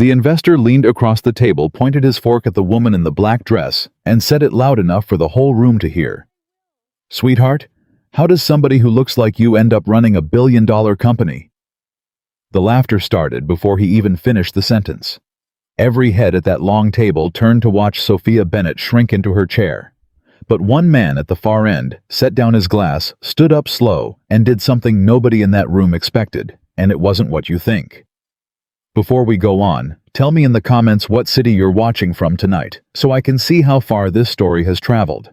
The investor leaned across the table, pointed his fork at the woman in the black dress, and said it loud enough for the whole room to hear. "Sweetheart, how does somebody who looks like you end up running a billion-dollar company?" The laughter started before he even finished the sentence. Every head at that long table turned to watch Sophia Bennett shrink into her chair. But one man at the far end set down his glass, stood up slow, and did something nobody in that room expected, and it wasn't what you think. Before we go on, tell me in the comments what city you're watching from tonight, so I can see how far this story has traveled.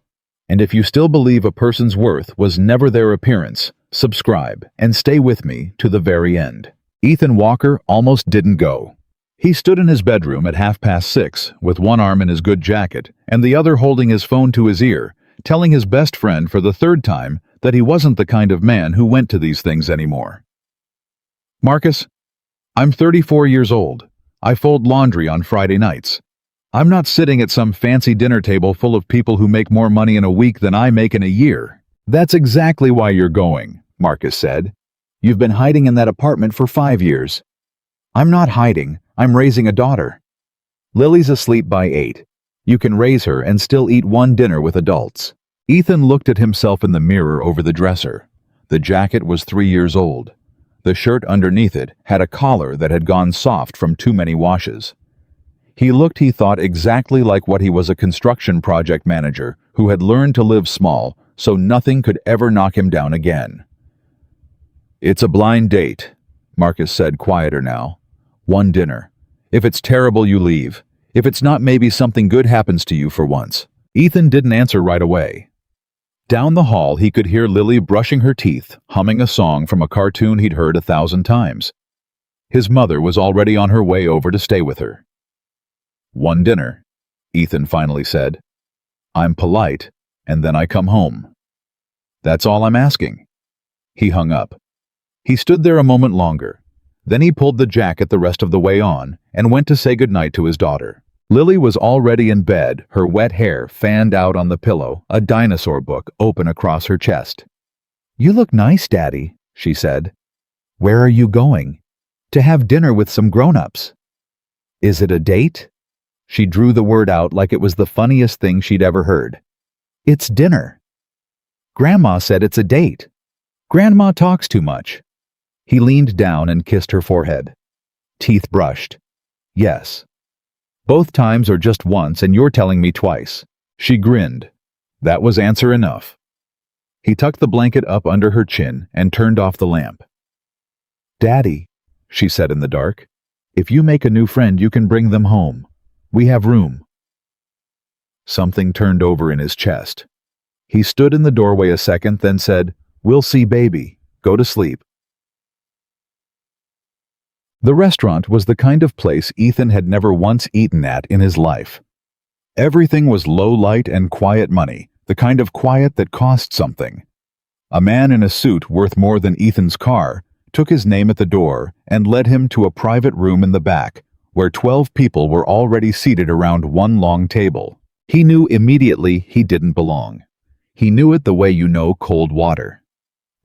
And if you still believe a person's worth was never their appearance, subscribe and stay with me to the very end. Ethan Walker almost didn't go. He stood in his bedroom at 6:30 with one arm in his good jacket and the other holding his phone to his ear, telling his best friend for the third time that he wasn't the kind of man who went to these things anymore. "Marcus, I'm 34 years old. I fold laundry on Friday nights. I'm not sitting at some fancy dinner table full of people who make more money in a week than I make in a year." "That's exactly why you're going," Marcus said. "You've been hiding in that apartment for 5 years. "I'm not hiding. I'm raising a daughter. Lily's asleep by 8. You can raise her and still eat one dinner with adults." Ethan looked at himself in the mirror over the dresser. The jacket was 3 years old. The shirt underneath it had a collar that had gone soft from too many washes. He looked, he thought, exactly like what he was, a construction project manager who had learned to live small so nothing could ever knock him down again. "It's a blind date," Marcus said, quieter now. "One dinner. If it's terrible, you leave. If it's not, maybe something good happens to you for once." Ethan didn't answer right away. Down the hall, he could hear Lily brushing her teeth, humming a song from a cartoon he'd heard 1,000 times. His mother was already on her way over to stay with her. "One dinner," Ethan finally said. "I'm polite, and then I come home. That's all I'm asking." He hung up. He stood there a moment longer. Then he pulled the jacket the rest of the way on and went to say goodnight to his daughter. Lily was already in bed, her wet hair fanned out on the pillow, a dinosaur book open across her chest. "You look nice, Daddy," she said. "Where are you going?" "To have dinner with some grown-ups." "Is it a date?" She drew the word out like it was the funniest thing she'd ever heard. "It's dinner." "Grandma said it's a date." "Grandma talks too much." He leaned down and kissed her forehead. Teeth brushed. "Yes. Both times or just once, and you're telling me twice." She grinned. That was answer enough. He tucked the blanket up under her chin and turned off the lamp. "Daddy," she said in the dark, "if you make a new friend, you can bring them home. We have room." Something turned over in his chest. He stood in the doorway a second, then said, "We'll see, baby. Go to sleep." The restaurant was the kind of place Ethan had never once eaten at in his life. Everything was low light and quiet money, the kind of quiet that cost something. A man in a suit worth more than Ethan's car took his name at the door and led him to a private room in the back, where 12 people were already seated around one long table. He knew immediately he didn't belong. He knew it the way you know cold water.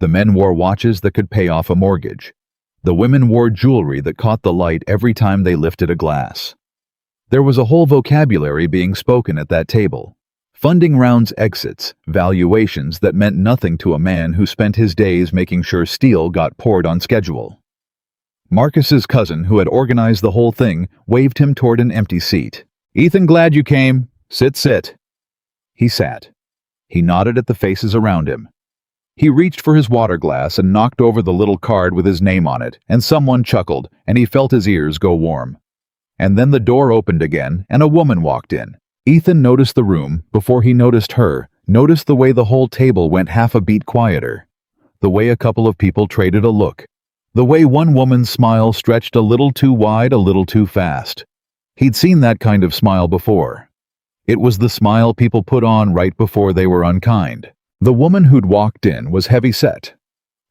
The men wore watches that could pay off a mortgage. The women wore jewelry that caught the light every time they lifted a glass. There was a whole vocabulary being spoken at that table. Funding rounds, exits, valuations that meant nothing to a man who spent his days making sure steel got poured on schedule. Marcus's cousin, who had organized the whole thing, waved him toward an empty seat. "Ethan, glad you came. Sit." He sat. He nodded at the faces around him. He reached for his water glass and knocked over the little card with his name on it, and someone chuckled, and he felt his ears go warm. And then the door opened again, and a woman walked in. Ethan noticed the room before he noticed her, noticed the way the whole table went half a beat quieter, the way a couple of people traded a look, the way one woman's smile stretched a little too wide, a little too fast. He'd seen that kind of smile before. It was the smile people put on right before they were unkind. The woman who'd walked in was heavy-set.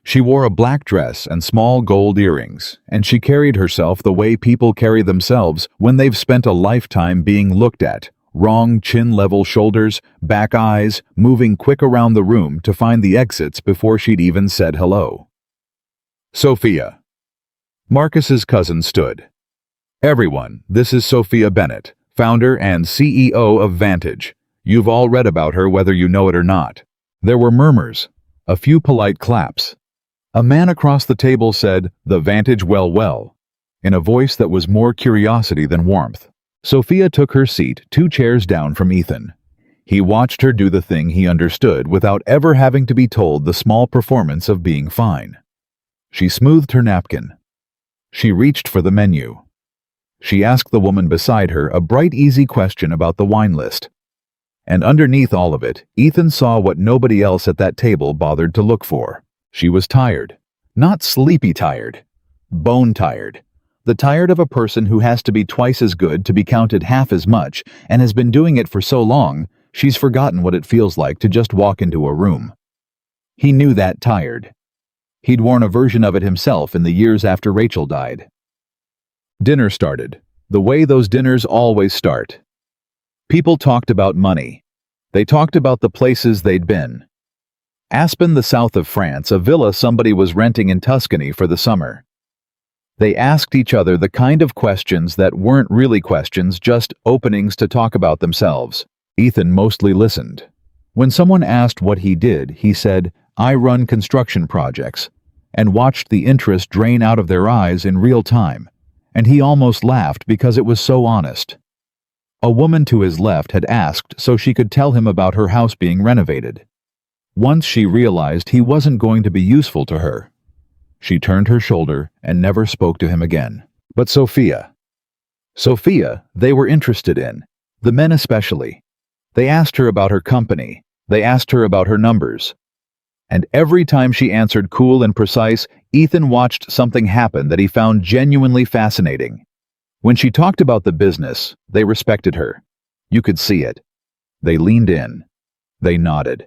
She wore a black dress and small gold earrings, and she carried herself the way people carry themselves when they've spent a lifetime being looked at. Wrong chin-level shoulders, back eyes, moving quick around the room to find the exits before she'd even said hello. "Sophia." Marcus's cousin stood. Everyone, this is Sophia Bennett, founder and CEO of Vantage. You've all read about her whether you know it or not. There were murmurs, a few polite claps. A man across the table said, "The Vantage well," in a voice that was more curiosity than warmth. Sophia took her seat 2 chairs down from Ethan. He watched her do the thing he understood without ever having to be told the small performance of being fine. She smoothed her napkin. She reached for the menu. She asked the woman beside her a bright, easy question about the wine list. And underneath all of it, Ethan saw what nobody else at that table bothered to look for. She was tired. Not sleepy tired. Bone tired. The tired of a person who has to be twice as good to be counted half as much and has been doing it for so long, she's forgotten what it feels like to just walk into a room. He knew that tired. He'd worn a version of it himself in the years after Rachel died. Dinner started, the way those dinners always start. People talked about money. They talked about the places they'd been. Aspen, the south of France, a villa somebody was renting in Tuscany for the summer. They asked each other the kind of questions that weren't really questions, just openings to talk about themselves. Ethan mostly listened. When someone asked what he did, he said, "I run construction projects," and watched the interest drain out of their eyes in real time. And he almost laughed because it was so honest. A woman to his left had asked so she could tell him about her house being renovated. Once she realized he wasn't going to be useful to her, she turned her shoulder and never spoke to him again. But Sophia, they were interested in, the men especially. They asked her about her company. They asked her about her numbers. And every time she answered cool and precise, Ethan watched something happen that he found genuinely fascinating. When she talked about the business, they respected her. You could see it. They leaned in. They nodded.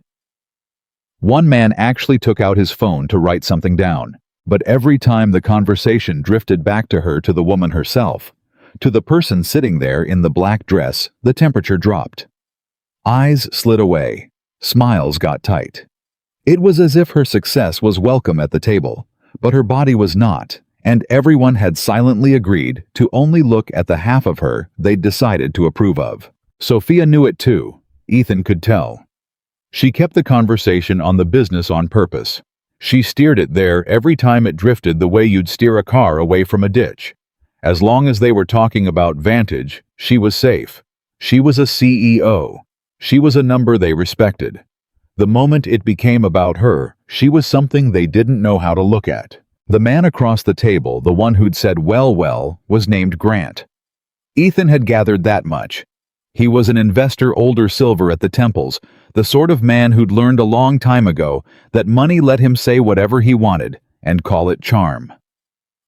One man actually took out his phone to write something down, but every time the conversation drifted back to her, to the woman herself, to the person sitting there in the black dress, the temperature dropped. Eyes slid away. Smiles got tight. It was as if her success was welcome at the table, but her body was not, and everyone had silently agreed to only look at the half of her they'd decided to approve of. Sophia knew it too. Ethan could tell. She kept the conversation on the business on purpose. She steered it there every time it drifted the way you'd steer a car away from a ditch. As long as they were talking about Vantage, she was safe. She was a CEO. She was a number they respected. The moment it became about her, she was something they didn't know how to look at. The man across the table, the one who'd said well, was named Grant. Ethan had gathered that much. He was an investor, older silver at the temples, the sort of man who'd learned a long time ago that money let him say whatever he wanted and call it charm.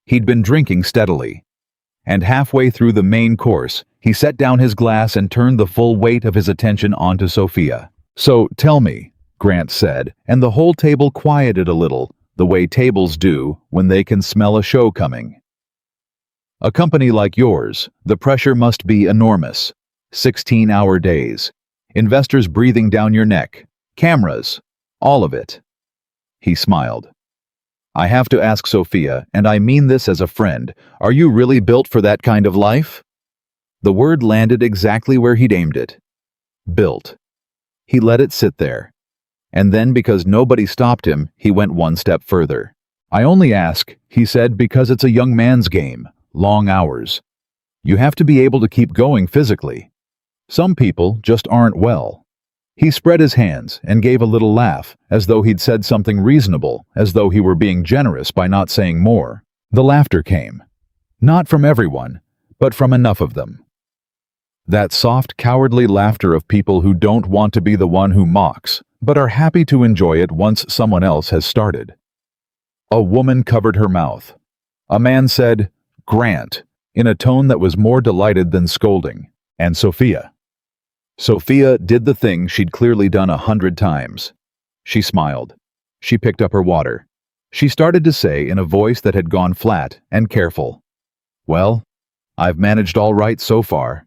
He'd been drinking steadily. And halfway through the main course, he set down his glass and turned the full weight of his attention onto Sophia. "So, tell me," Grant said, and the whole table quieted a little, the way tables do when they can smell a show coming. "A company like yours, the pressure must be enormous. 16-hour days. Investors breathing down your neck. Cameras. All of it." He smiled. "I have to ask Sophia, and I mean this as a friend, are you really built for that kind of life?" The word landed exactly where he'd aimed it. Built. He let it sit there. And then, because nobody stopped him, he went one step further. "I only ask," he said, "because it's a young man's game. Long hours. You have to be able to keep going physically. Some people just aren't well." He spread his hands and gave a little laugh, as though he'd said something reasonable, as though he were being generous by not saying more. The laughter came. Not from everyone, but from enough of them. That soft, cowardly laughter of people who don't want to be the one who mocks, but are happy to enjoy it once someone else has started. A woman covered her mouth. A man said, "Grant," in a tone that was more delighted than scolding, and Sophia. Sophia did the thing she'd clearly done 100 times. She smiled. She picked up her water. She started to say in a voice that had gone flat and careful, "Well, I've managed all right so far."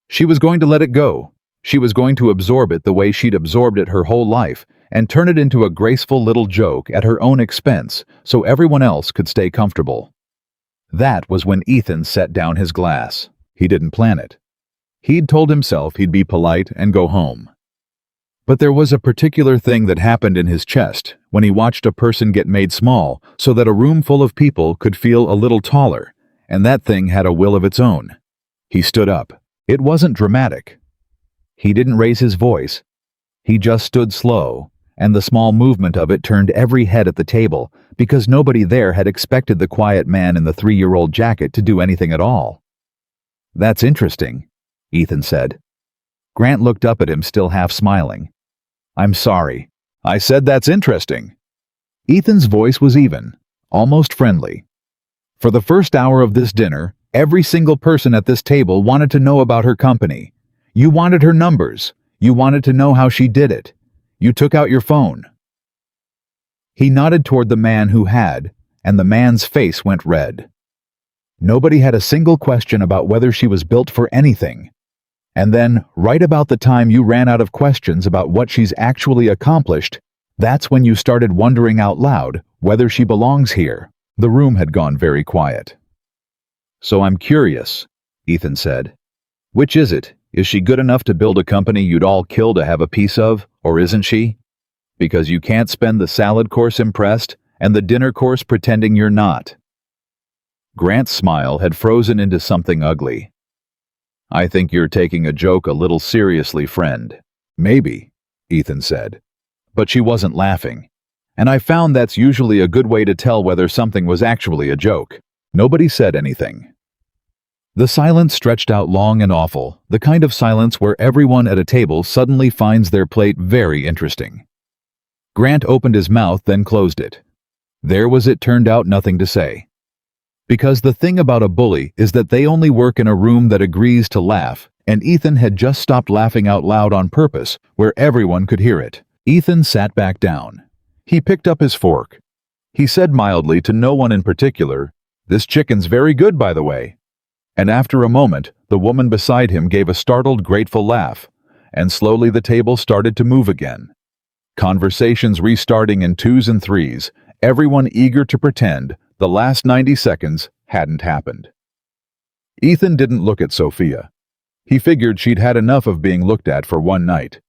She was going to let it go. She was going to absorb it the way she'd absorbed it her whole life and turn it into a graceful little joke at her own expense so everyone else could stay comfortable. That was when Ethan set down his glass. He didn't plan it. He'd told himself he'd be polite and go home. But there was a particular thing that happened in his chest when he watched a person get made small so that a room full of people could feel a little taller, and that thing had a will of its own. He stood up. It wasn't dramatic. He didn't raise his voice. He just stood slow, and the small movement of it turned every head at the table because nobody there had expected the quiet man in the 3-year-old jacket to do anything at all. "That's interesting," Ethan said. Grant looked up at him, still half smiling. "I'm sorry. I said that's interesting." Ethan's voice was even, almost friendly. "For the first hour of this dinner, every single person at this table wanted to know about her company. You wanted her numbers. You wanted to know how she did it. You took out your phone." He nodded toward the man who had, and the man's face went red. Nobody had a single question about whether she was built for anything. And then, right about the time you ran out of questions about what she's actually accomplished, that's when you started wondering out loud whether she belongs here. The room had gone very quiet. "So I'm curious," Ethan said. "Which is it? Is she good enough to build a company you'd all kill to have a piece of, or isn't she? Because you can't spend the salad course impressed and the dinner course pretending you're not." Grant's smile had frozen into something ugly. "I think you're taking a joke a little seriously, friend." "Maybe," Ethan said. But she wasn't laughing. And I found that's usually a good way to tell whether something was actually a joke. Nobody said anything. The silence stretched out long and awful, the kind of silence where everyone at a table suddenly finds their plate very interesting. Grant opened his mouth, then closed it. There was, it turned out, nothing to say. Because the thing about a bully is that they only work in a room that agrees to laugh, and Ethan had just stopped laughing out loud on purpose, where everyone could hear it. Ethan sat back down. He picked up his fork. He said mildly to no one in particular, "This chicken's very good, by the way." And after a moment, the woman beside him gave a startled, grateful laugh, and slowly the table started to move again. Conversations restarting in 2s and 3s, everyone eager to pretend the last 90 seconds hadn't happened. Ethan didn't look at Sophia. He figured she'd had enough of being looked at for one night.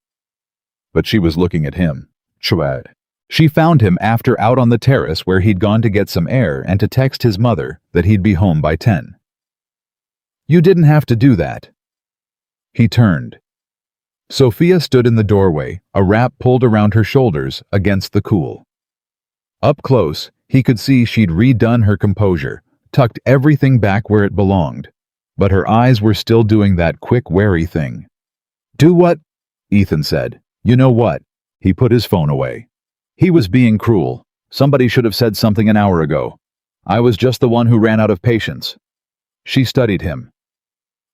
But she was looking at him. Chouad. She found him after out on the terrace where he'd gone to get some air and to text his mother that he'd be home by 10. "You didn't have to do that." He turned. Sophia stood in the doorway, a wrap pulled around her shoulders against the cool. Up close, he could see she'd redone her composure, tucked everything back where it belonged. But her eyes were still doing that quick, wary thing. "Do what?" Ethan said. "You know what?" He put his phone away. He was being cruel. Somebody should have said something an hour ago. I was just the one who ran out of patience. She studied him.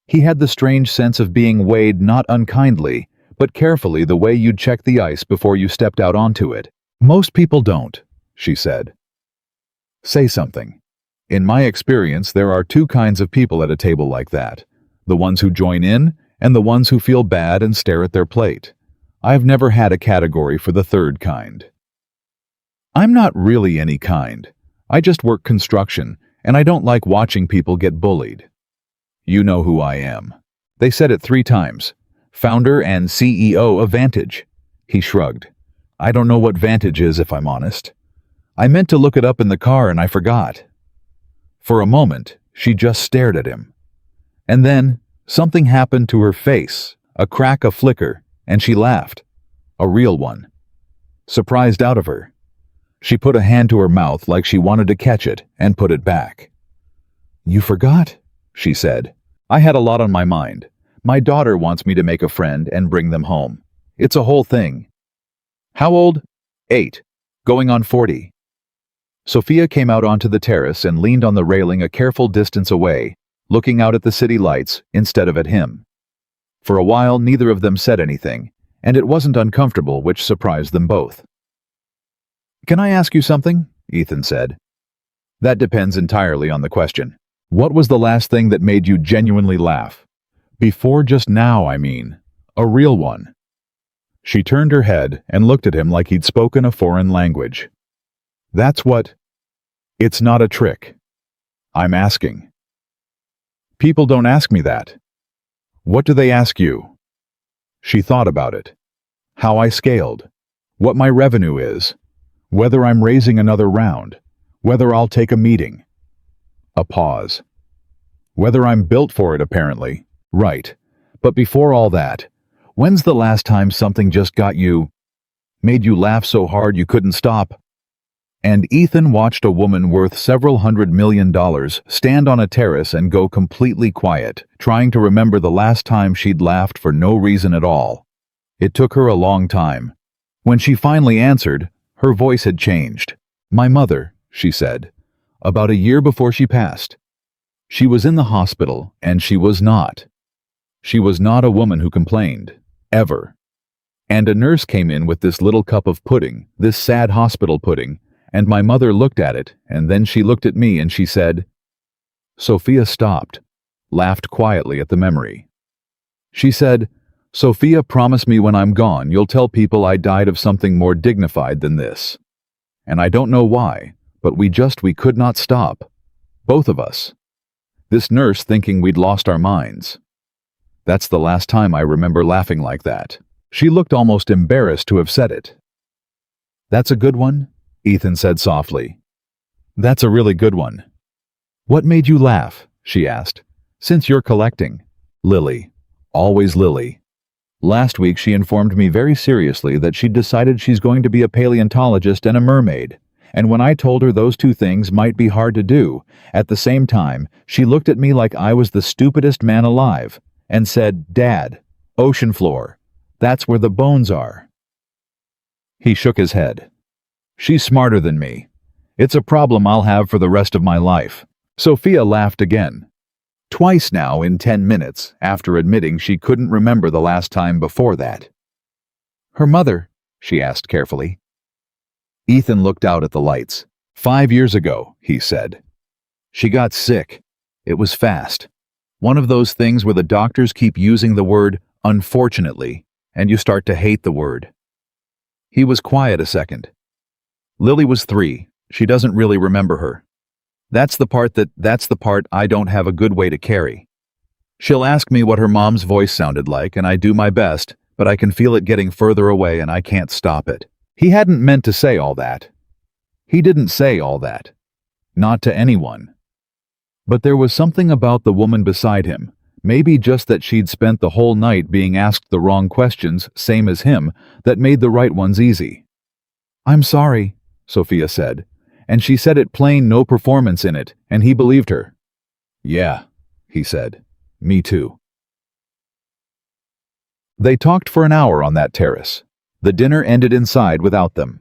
He had the strange sense of being weighed not unkindly, but carefully, the way you'd check the ice before you stepped out onto it. "Most people don't," she said. "Say something. In my experience, there are 2 kinds of people at a table like that. The ones who join in, and the ones who feel bad and stare at their plate. I've never had a category for the 3rd kind." "I'm not really any kind. I just work construction, and I don't like watching people get bullied." "You know who I am." They said it 3 times. "Founder and CEO of Vantage." He shrugged. "I don't know what Vantage is, if I'm honest. I meant to look it up in the car and I forgot." For a moment, she just stared at him. And then, something happened to her face, a crack, a flicker, and she laughed. A real one. Surprised out of her. She put a hand to her mouth like she wanted to catch it and put it back. "You forgot?" she said. "I had a lot on my mind. My daughter wants me to make a friend and bring them home. It's a whole thing." "How old?" 8. Going on 40. Sophia came out onto the terrace and leaned on the railing a careful distance away, looking out at the city lights instead of at him. For a while, neither of them said anything, and it wasn't uncomfortable, which surprised them both. "Can I ask you something?" Ethan said. "That depends entirely on the question. What was the last thing that made you genuinely laugh? Before just now, I mean. A real one." She turned her head and looked at him like he'd spoken a foreign language. "That's what... It's not a trick." I'm asking. People don't ask me that. What do they ask you? She thought about it. How I scaled. What my revenue is. Whether I'm raising another round. Whether I'll take a meeting. A pause. Whether I'm built for it, apparently. Right. But before all that, when's the last time something just made you laugh so hard you couldn't stop? And Ethan watched a woman worth several $100 million stand on a terrace and go completely quiet, trying to remember the last time she'd laughed for no reason at all. It took her a long time. When she finally answered, her voice had changed. My mother, she said, about a year before she passed. She was in the hospital, and she was not. She was not a woman who complained, ever. And a nurse came in with this little cup of pudding, this sad hospital pudding, and my mother looked at it, and then she looked at me and she said, Sophia stopped, laughed quietly at the memory. She said, Sophia, promise me when I'm gone you'll tell people I died of something more dignified than this. And I don't know why, but we could not stop. Both of us. This nurse thinking we'd lost our minds. That's the last time I remember laughing like that. She looked almost embarrassed to have said it. That's a good one, Ethan said softly. That's a really good one. What made you laugh? She asked. Since you're collecting. Lily. Always Lily. Last week she informed me very seriously that she'd decided she's going to be a paleontologist and a mermaid. And when I told her those two things might be hard to do, at the same time, she looked at me like I was the stupidest man alive and said, Dad, ocean floor. That's where the bones are. He shook his head. She's smarter than me. It's a problem I'll have for the rest of my life. Sophia laughed again. Twice now in 10 minutes, after admitting she couldn't remember the last time before that. Her mother, she asked carefully. Ethan looked out at the lights. 5 years ago, he said. She got sick. It was fast. One of those things where the doctors keep using the word unfortunately, and you start to hate the word. He was quiet a second. Lily was 3. She doesn't really remember her. That's the part I don't have a good way to carry. She'll ask me what her mom's voice sounded like, and I do my best, but I can feel it getting further away and I can't stop it. He hadn't meant to say all that. He didn't say all that. Not to anyone. But there was something about the woman beside him, maybe just that she'd spent the whole night being asked the wrong questions, same as him, that made the right ones easy. I'm sorry, Sophia said, and she said it plain, no performance in it, and he believed her. Yeah, he said. Me too. They talked for an hour on that terrace. The dinner ended inside without them.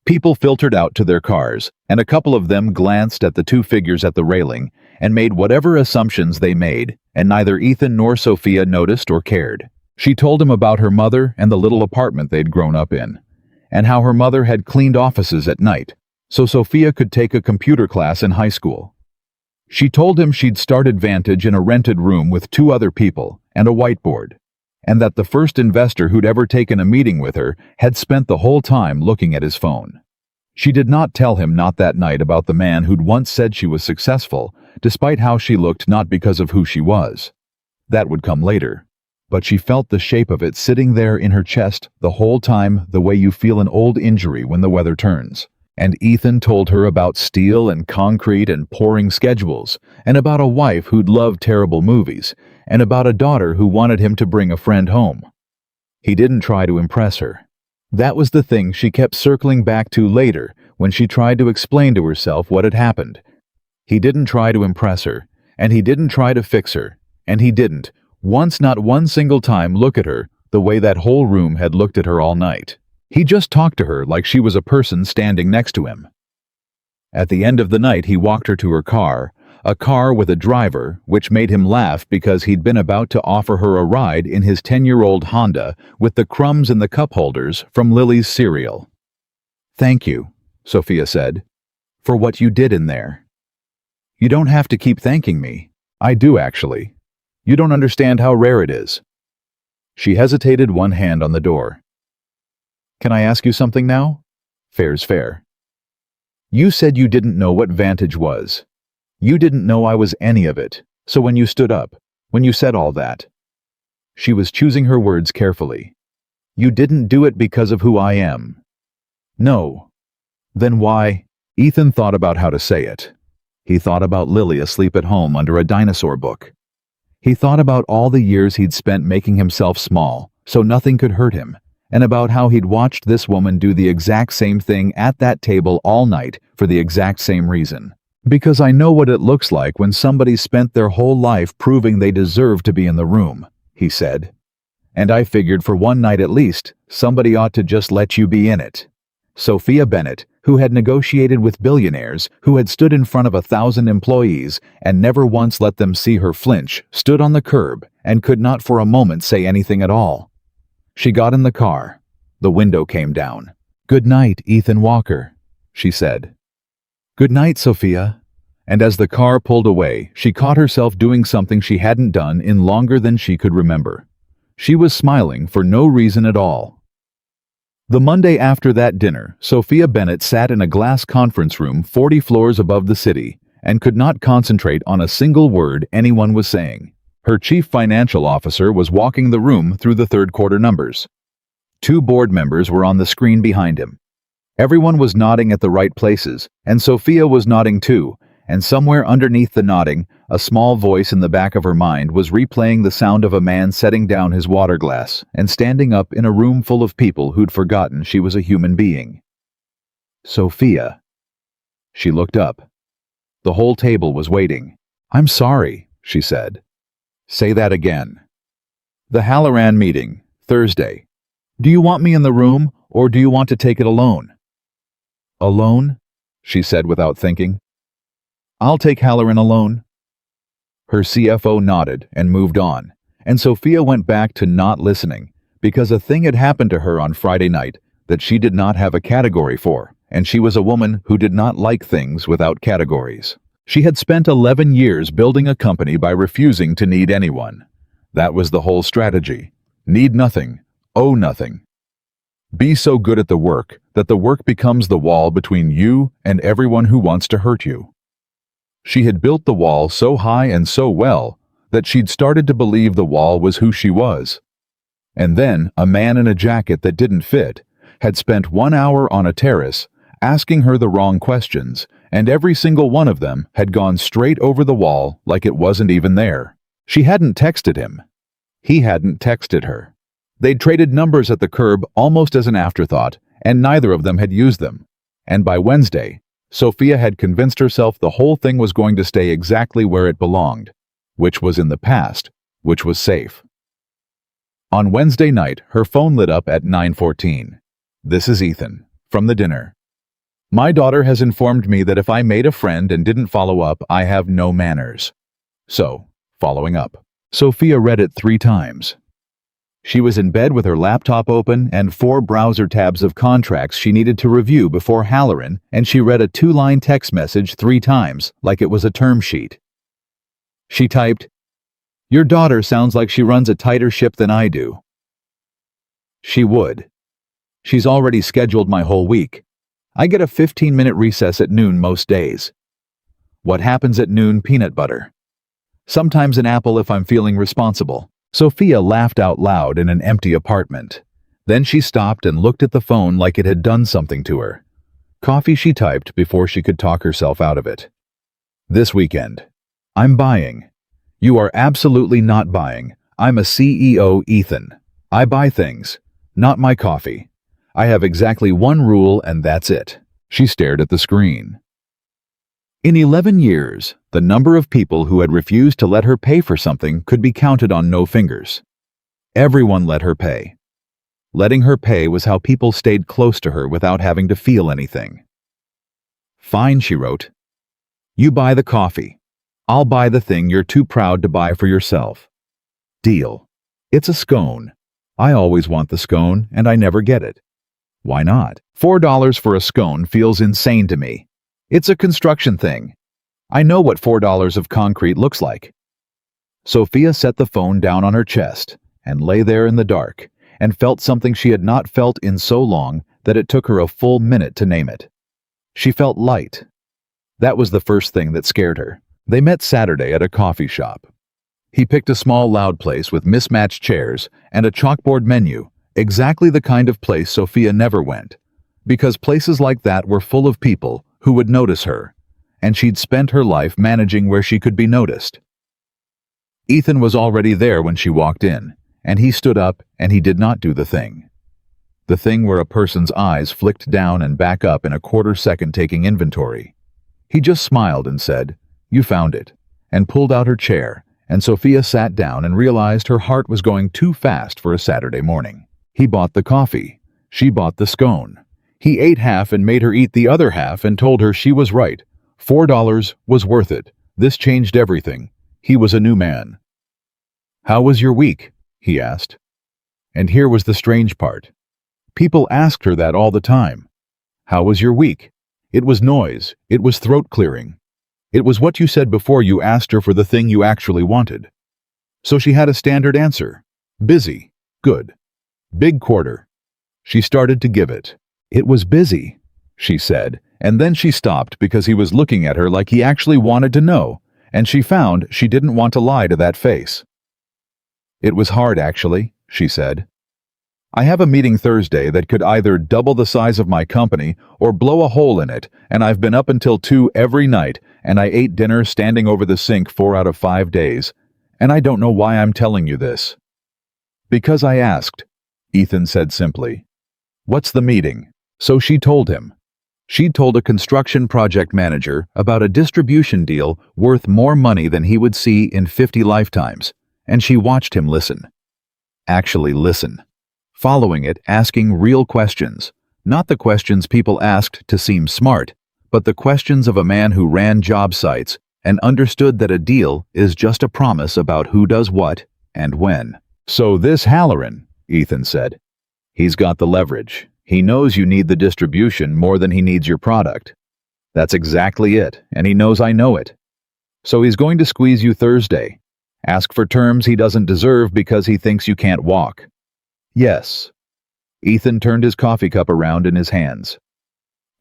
People filtered out to their cars, and a couple of them glanced at the two figures at the railing and made whatever assumptions they made, and neither Ethan nor Sophia noticed or cared. She told him about her mother and the little apartment they'd grown up in, and how her mother had cleaned offices at night, so Sophia could take a computer class in high school. She told him she'd started Vantage in a rented room with 2 other people and a whiteboard, and that the first investor who'd ever taken a meeting with her had spent the whole time looking at his phone. She did not tell him not that night about the man who'd once said she was successful, despite how she looked, not because of who she was. That would come later. But she felt the shape of it sitting there in her chest the whole time, the way you feel an old injury when the weather turns. And Ethan told her about steel and concrete and pouring schedules, and about a wife who'd loved terrible movies, and about a daughter who wanted him to bring a friend home. He didn't try to impress her. That was the thing she kept circling back to later when she tried to explain to herself what had happened. He didn't try to impress her, and he didn't try to fix her, and he didn't, once, not one single time, look at her the way that whole room had looked at her all night. He just talked to her like she was a person standing next to him. At the end of the night, he walked her to her car, a car with a driver, which made him laugh because he'd been about to offer her a ride in his 10-year-old Honda with the crumbs in the cup holders from Lily's cereal. Thank you, Sophia said, for what you did in there. You don't have to keep thanking me. I do, actually. You don't understand how rare it is. She hesitated, one hand on the door. Can I ask you something now? Fair's fair. You said you didn't know what Vantage was. You didn't know I was any of it, so when you stood up, when you said all that." She was choosing her words carefully. "You didn't do it because of who I am." "No." "Then why?" Ethan thought about how to say it. He thought about Lily asleep at home under a dinosaur book. He thought about all the years he'd spent making himself small, so nothing could hurt him, and about how he'd watched this woman do the exact same thing at that table all night for the exact same reason. "Because I know what it looks like when somebody spent their whole life proving they deserve to be in the room," he said. "And I figured for one night at least, somebody ought to just let you be in it." Sophia Bennett, who had negotiated with billionaires, who had stood in front of 1,000 employees and never once let them see her flinch, stood on the curb and could not for a moment say anything at all. She got in the car. The window came down. "Good night, Ethan Walker," she said. "Good night, Sophia." And as the car pulled away, she caught herself doing something she hadn't done in longer than she could remember. She was smiling for no reason at all. The Monday after that dinner, Sophia Bennett sat in a glass conference room 40 floors above the city and could not concentrate on a single word anyone was saying. Her chief financial officer was walking the room through the third quarter numbers. 2 board members were on the screen behind him. Everyone was nodding at the right places, and Sophia was nodding too, and somewhere underneath the nodding, a small voice in the back of her mind was replaying the sound of a man setting down his water glass and standing up in a room full of people who'd forgotten she was a human being. "Sophia." She looked up. The whole table was waiting. "I'm sorry," she said. "Say that again." "The Halloran meeting, Thursday. Do you want me in the room, or do you want to take it alone?" "Alone?" she said without thinking. "I'll take Halloran alone." Her CFO nodded and moved on, and Sophia went back to not listening, because a thing had happened to her on Friday night that she did not have a category for, and she was a woman who did not like things without categories. She had spent 11 years building a company by refusing to need anyone. That was the whole strategy. Need nothing, owe nothing. Be so good at the work that the work becomes the wall between you and everyone who wants to hurt you. She had built the wall so high and so well that she'd started to believe the wall was who she was. And then a man in a jacket that didn't fit had spent 1 hour on a terrace asking her the wrong questions, and every single one of them had gone straight over the wall like it wasn't even there. She hadn't texted him. He hadn't texted her. They'd traded numbers at the curb almost as an afterthought, and neither of them had used them. And by Wednesday, Sophia had convinced herself the whole thing was going to stay exactly where it belonged, which was in the past, which was safe. On Wednesday night, her phone lit up at 9:14. "This is Ethan, from the dinner. My daughter has informed me that if I made a friend and didn't follow up, I have no manners. So, following up." Sophia read it 3 times. She was in bed with her laptop open and 4 browser tabs of contracts she needed to review before Halloran, and she read a 2-line text message 3 times, like it was a term sheet. She typed, "Your daughter sounds like she runs a tighter ship than I do." She would. "She's already scheduled my whole week. I get a 15-minute recess at noon most days. What happens at noon? Peanut butter. Sometimes an apple if I'm feeling responsible." Sophia laughed out loud in an empty apartment. Then she stopped and looked at the phone like it had done something to her. Coffee, she typed before she could talk herself out of it. "This weekend. I'm buying." "You are absolutely not buying. I'm a CEO, Ethan. I buy things, not my coffee. I have exactly one rule and that's it." She stared at the screen. In 11 years, the number of people who had refused to let her pay for something could be counted on no fingers. Everyone let her pay. Letting her pay was how people stayed close to her without having to feel anything. "Fine," she wrote. "You buy the coffee. I'll buy the thing you're too proud to buy for yourself. Deal. It's a scone. I always want the scone, and I never get it. Why not? $4 for a scone feels insane to me. It's a construction thing. I know what $4 of concrete looks like." Sophia set the phone down on her chest and lay there in the dark and felt something she had not felt in so long that it took her a full minute to name it. She felt light. That was the first thing that scared her, They met Saturday at a coffee shop. He picked a small loud place with mismatched chairs and a chalkboard menu, exactly the kind of place Sophia never went, because places like that were full of people who would notice her, and she'd spent her life managing where she could be noticed. Ethan was already there when she walked in, and he stood up and he did not do the thing. The thing where a person's eyes flicked down and back up in a quarter-second taking inventory. He just smiled and said, "You found it," and pulled out her chair, and Sophia sat down and realized her heart was going too fast for a Saturday morning. He bought the coffee. She bought the scone. He ate half and made her eat the other half and told her she was right. $4 was worth it. This changed everything. He was a new man. "How was your week?" he asked. And here was the strange part. People asked her that all the time. How was your week? It was noise. It was throat clearing. It was what you said before you asked her for the thing you actually wanted. So she had a standard answer. Busy. Good. Big quarter. She started to give it. It was busy, she said, and then she stopped because he was looking at her like he actually wanted to know, and she found she didn't want to lie to that face. "It was hard, actually," she said. "I have a meeting Thursday that could either double the size of my company or blow a hole in it, and I've been up until 2 every night, and I ate dinner standing over the sink 4 out of 5 days, and I don't know why I'm telling you this." "Because I asked," Ethan said simply. "What's the meeting?" So she told him. She'd told a construction project manager about a distribution deal worth more money than he would see in 50 lifetimes, and she watched him listen. Actually listen. Following it, asking real questions, not the questions people asked to seem smart, but the questions of a man who ran job sites and understood that a deal is just a promise about who does what and when. "So this Halloran," Ethan said. "He's got the leverage. He knows you need the distribution more than he needs your product. That's exactly it, and he knows I know it. So he's going to squeeze you Thursday. Ask for terms he doesn't deserve because he thinks you can't walk." "Yes." Ethan turned his coffee cup around in his hands.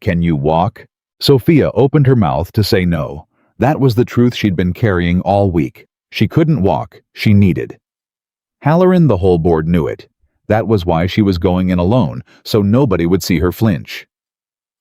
"Can you walk?" Sophia opened her mouth to say no. That was the truth she'd been carrying all week. She couldn't walk. She needed. Halloran, the whole board, knew it. That was why she was going in alone, so nobody would see her flinch.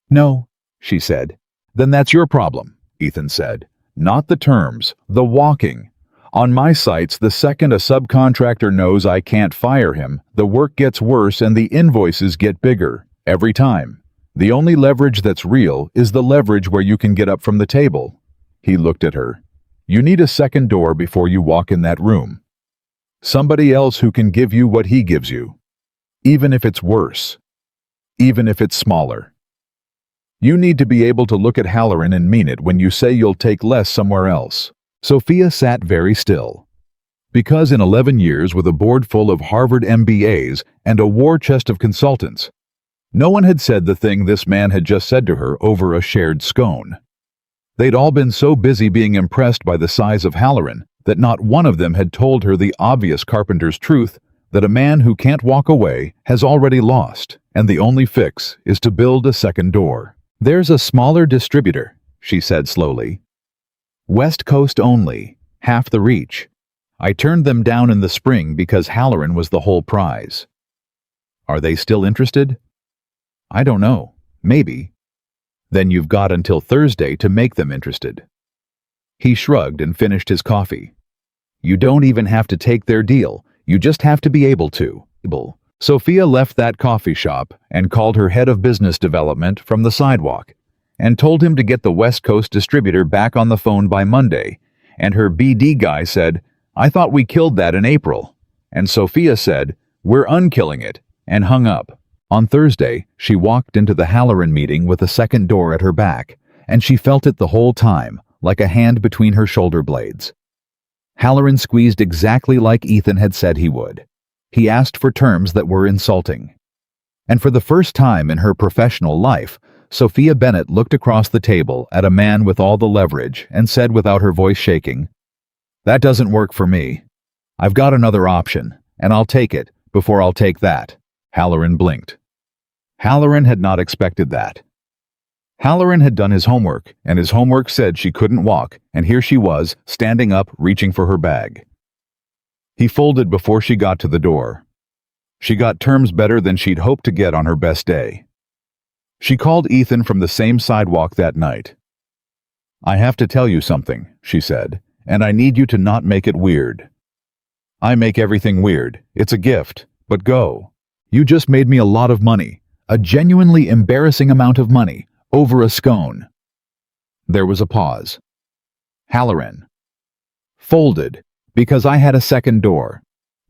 "No," she said. "Then that's your problem," Ethan said. "Not the terms, the walking. On my sites, the second a subcontractor knows I can't fire him, the work gets worse and the invoices get bigger, every time. The only leverage that's real is the leverage where you can get up from the table." He looked at her. "You need a second door before you walk in that room. Somebody else who can give you what he gives you. Even if it's worse. Even if it's smaller. You need to be able to look at Halloran and mean it when you say you'll take less somewhere else." Sophia sat very still. Because in 11 years with a board full of Harvard MBAs and a war chest of consultants, no one had said the thing this man had just said to her over a shared scone. They'd all been so busy being impressed by the size of Halloran that not one of them had told her the obvious carpenter's truth that a man who can't walk away has already lost, and the only fix is to build a second door. "There's a smaller distributor," she said slowly. "West Coast only, half the reach. I turned them down in the spring because Halloran was the whole prize." "Are they still interested?" "I don't know. Maybe." "Then you've got until Thursday to make them interested." He shrugged and finished his coffee. "You don't even have to take their deal. You just have to be able to." Sophia left that coffee shop and called her head of business development from the sidewalk and told him to get the West Coast distributor back on the phone by Monday, and her BD guy said, "I thought we killed that in April," and Sophia said, "We're unkilling it," and hung up. On Thursday, she walked into the Halloran meeting with a second door at her back, and she felt it the whole time, like a hand between her shoulder blades. Halloran squeezed exactly like Ethan had said he would. He asked for terms that were insulting. And for the first time in her professional life, Sophia Bennett looked across the table at a man with all the leverage and said without her voice shaking, "That doesn't work for me. I've got another option, and I'll take it before I'll take that." Halloran blinked. Halloran had not expected that. Halloran had done his homework, and his homework said she couldn't walk, and here she was, standing up, reaching for her bag. He folded before she got to the door. She got terms better than she'd hoped to get on her best day. She called Ethan from the same sidewalk that night. "I have to tell you something," she said, "and I need you to not make it weird." "I make everything weird. It's a gift. But go. You just made me a lot of money, a genuinely embarrassing amount of money, over a scone." There was a pause. Halloran. Folded, because I had a second door.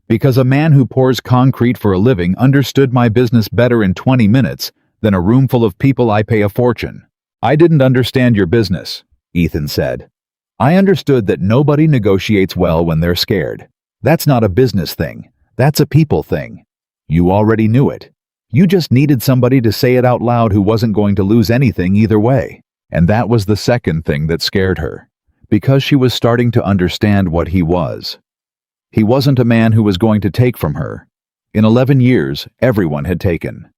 Because a man who pours concrete for a living understood my business better in 20 minutes than a room full of people I pay a fortune. "I didn't understand your business," Ethan said. "I understood that nobody negotiates well when they're scared. That's not a business thing. That's a people thing. You already knew it. You just needed somebody to say it out loud who wasn't going to lose anything either way." And that was the second thing that scared her, because she was starting to understand what he was. He wasn't a man who was going to take from her. In 11 years, everyone had taken.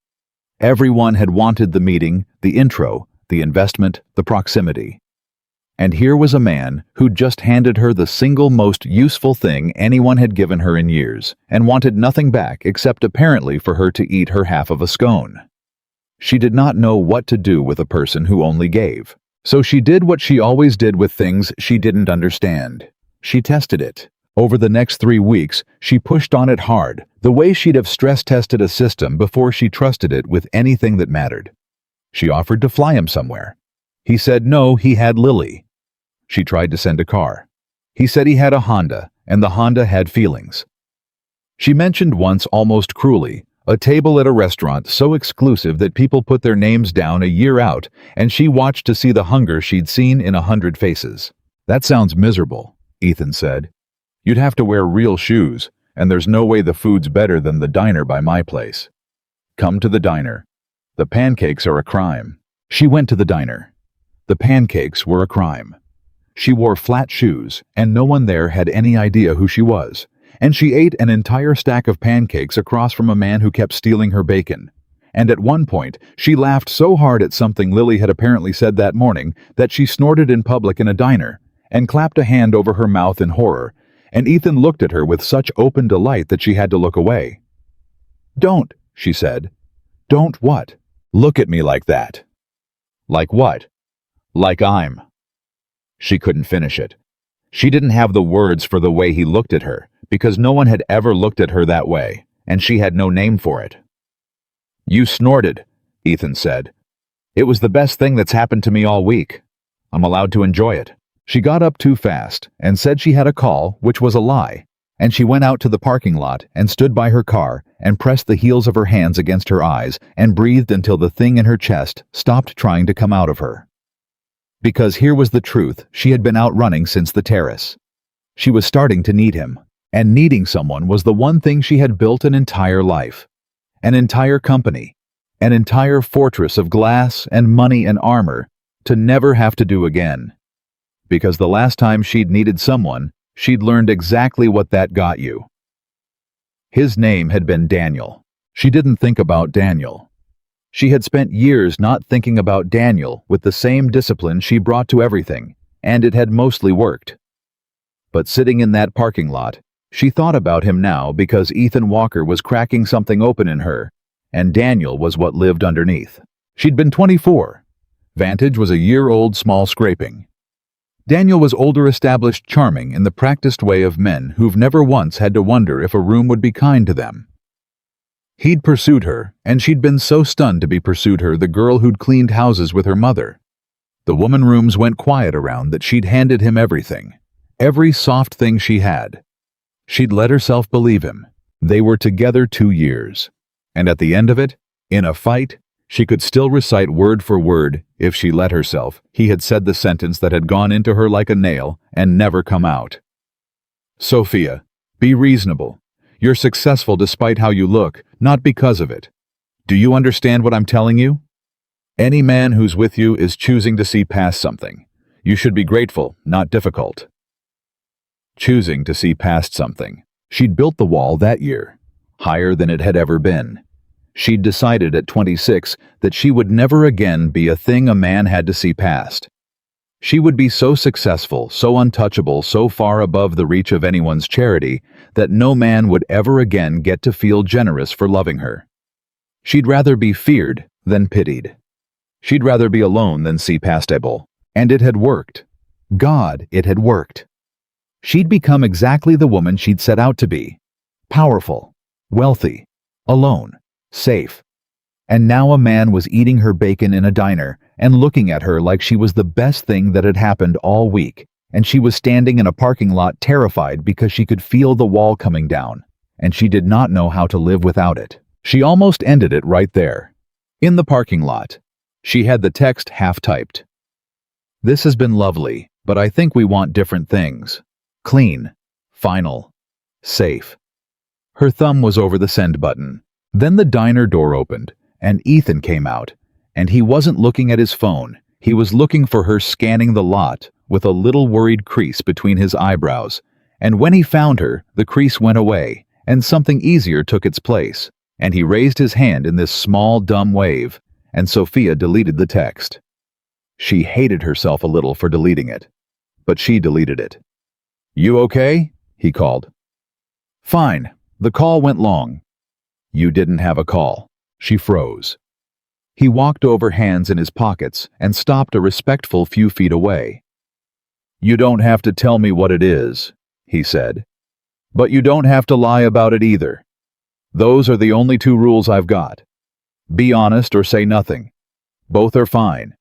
Everyone had wanted the meeting, the intro, the investment, the proximity. And here was a man who'd just handed her the single most useful thing anyone had given her in years, and wanted nothing back except apparently for her to eat her half of a scone. She did not know what to do with a person who only gave. So she did what she always did with things she didn't understand. She tested it. Over the next 3 weeks, she pushed on it hard, the way she'd have stress-tested a system before she trusted it with anything that mattered. She offered to fly him somewhere. He said no, he had Lily. She tried to send a car. He said he had a Honda, and the Honda had feelings. She mentioned once, almost cruelly, a table at a restaurant so exclusive that people put their names down a year out, and she watched to see the hunger she'd seen in 100 faces. "That sounds miserable," Ethan said. "You'd have to wear real shoes, and there's no way the food's better than the diner by my place." "Come to the diner. The pancakes are a crime." She went to the diner. The pancakes were a crime. She wore flat shoes, and no one there had any idea who she was, and she ate an entire stack of pancakes across from a man who kept stealing her bacon. And at one point, she laughed so hard at something Lily had apparently said that morning that she snorted in public in a diner, and clapped a hand over her mouth in horror, and Ethan looked at her with such open delight that she had to look away. "Don't," she said. "Don't what?" "Look at me like that." "Like what?" "Like I'm." She couldn't finish it. She didn't have the words for the way he looked at her, because no one had ever looked at her that way, and she had no name for it. "You snorted," Ethan said. "It was the best thing that's happened to me all week. I'm allowed to enjoy it." She got up too fast and said she had a call, which was a lie, and she went out to the parking lot and stood by her car and pressed the heels of her hands against her eyes and breathed until the thing in her chest stopped trying to come out of her. Because here was the truth, she had been out running since the terrace. She was starting to need him, and needing someone was the one thing she had built an entire life. An entire company, an entire fortress of glass and money and armor to never have to do again. Because the last time she'd needed someone, she'd learned exactly what that got you. His name had been Daniel. She didn't think about Daniel. She had spent years not thinking about Daniel with the same discipline she brought to everything, and it had mostly worked. But sitting in that parking lot, she thought about him now because Ethan Walker was cracking something open in her, and Daniel was what lived underneath. She'd been 24. Vantage was a year-old small scraping. Daniel was older, established, charming in the practiced way of men who've never once had to wonder if a room would be kind to them. He'd pursued her, and she'd been so stunned to be pursued her, the girl who'd cleaned houses with her mother. The woman rooms went quiet around that she'd handed him everything, every soft thing she had. She'd let herself believe him. They were together 2 years. And at the end of it, in a fight, she could still recite word for word, if she let herself, he had said the sentence that had gone into her like a nail and never come out. "Sophia, be reasonable. You're successful despite how you look, not because of it. Do you understand what I'm telling you? Any man who's with you is choosing to see past something. You should be grateful, not difficult." Choosing to see past something. She'd built the wall that year, higher than it had ever been. She'd decided at 26 that she would never again be a thing a man had to see past. She would be so successful, so untouchable, so far above the reach of anyone's charity that no man would ever again get to feel generous for loving her. She'd rather be feared than pitied. She'd rather be alone than see past Abel. And it had worked. God, it had worked. She'd become exactly the woman she'd set out to be. Powerful, wealthy, alone, safe. And now a man was eating her bacon in a diner and looking at her like she was the best thing that had happened all week, and she was standing in a parking lot terrified because she could feel the wall coming down, and she did not know how to live without it. She almost ended it right there. In the parking lot. She had the text half-typed. "This has been lovely, but I think we want different things. Clean. Final. Safe." Her thumb was over the send button. Then the diner door opened, and Ethan came out, and he wasn't looking at his phone. He was looking for her, scanning the lot with a little worried crease between his eyebrows, and when he found her, the crease went away, and something easier took its place, and he raised his hand in this small, dumb wave, and Sophia deleted the text. She hated herself a little for deleting it, but she deleted it. "You okay?" he called. "Fine. The call went long." "You didn't have a call." She froze. He walked over, hands in his pockets, and stopped a respectful few feet away. "You don't have to tell me what it is," he said. "But you don't have to lie about it either. Those are the only two rules I've got. Be honest or say nothing. Both are fine.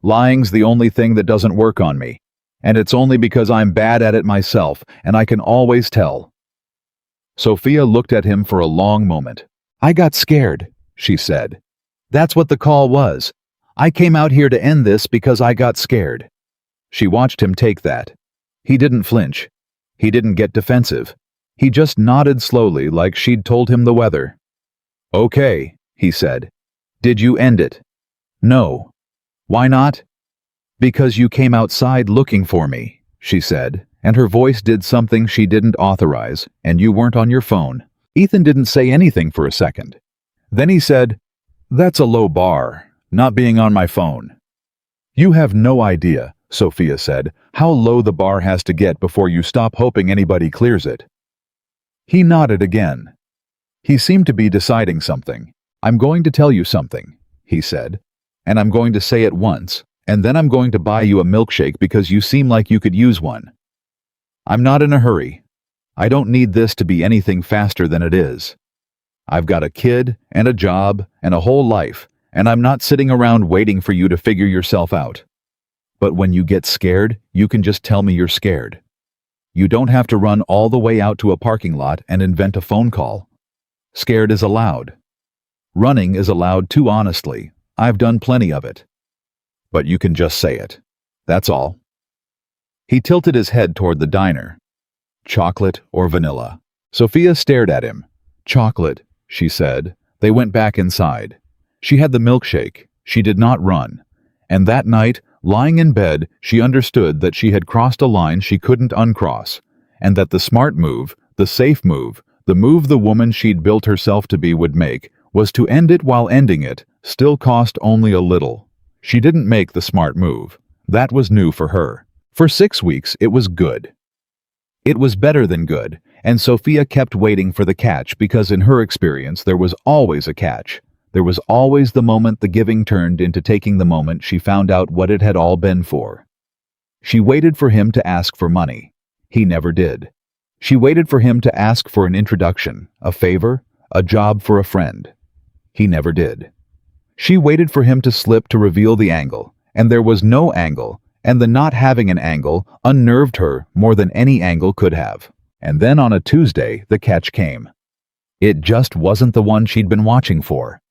Lying's the only thing that doesn't work on me, and it's only because I'm bad at it myself, and I can always tell." Sophia looked at him for a long moment. "I got scared," she said. "That's what the call was. I came out here to end this because I got scared." She watched him take that. He didn't flinch. He didn't get defensive. He just nodded slowly like she'd told him the weather. "Okay," he said. "Did you end it?" "No." "Why not?" "Because you came outside looking for me," she said, and her voice did something she didn't authorize, "and you weren't on your phone." Ethan didn't say anything for a second. Then he said, "That's a low bar, not being on my phone." "You have no idea," Sophia said, "how low the bar has to get before you stop hoping anybody clears it." He nodded again. He seemed to be deciding something. "I'm going to tell you something," he said, "and I'm going to say it once, and then I'm going to buy you a milkshake because you seem like you could use one. I'm not in a hurry. I don't need this to be anything faster than it is. I've got a kid and a job and a whole life, and I'm not sitting around waiting for you to figure yourself out. But when you get scared, you can just tell me you're scared. You don't have to run all the way out to a parking lot and invent a phone call. Scared is allowed. Running is allowed too, honestly. I've done plenty of it. But you can just say it. That's all." He tilted his head toward the diner. "Chocolate or vanilla?" Sophia stared at him. "Chocolate," she said. They went back inside. She had the milkshake. She did not run. And that night, lying in bed, she understood that she had crossed a line she couldn't uncross, and that the smart move, the safe move, the move the woman she'd built herself to be would make, was to end it while ending it still cost only a little. She didn't make the smart move. That was new for her. For 6 weeks, it was good. It was better than good, and Sophia kept waiting for the catch because in her experience there was always a catch. There was always the moment the giving turned into taking, the moment she found out what it had all been for. She waited for him to ask for money. He never did. She waited for him to ask for an introduction, a favor, a job for a friend. He never did. She waited for him to slip to reveal the angle, and there was no angle, and the not having an angle unnerved her more than any angle could have. And then on a Tuesday, the catch came. It just wasn't the one she'd been watching for.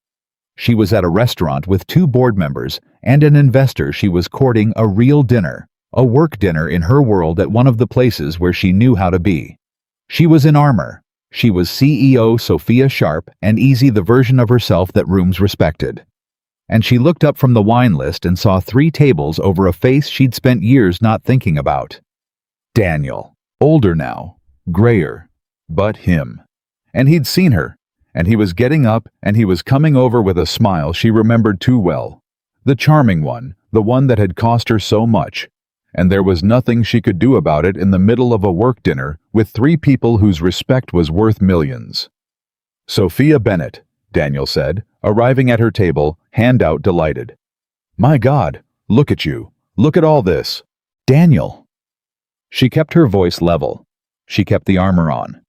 She was at a restaurant with 2 board members and an investor she was courting, a real dinner, a work dinner in her world at one of the places where she knew how to be. She was in armor. She was CEO Sophia Sharp and easy, the version of herself that rooms respected. And she looked up from the wine list and saw 3 tables over a face she'd spent years not thinking about. Daniel. Older now. Grayer. But him. And he'd seen her. and he was getting up and he was coming over with a smile she remembered too well. The charming one, the one that had cost her so much. And there was nothing she could do about it in the middle of a work dinner with 3 people whose respect was worth millions. "Sophia Bennett," Daniel said, arriving at her table, hand out delighted. "My God, look at you. Look at all this. Daniel." She kept her voice level. She kept the armor on.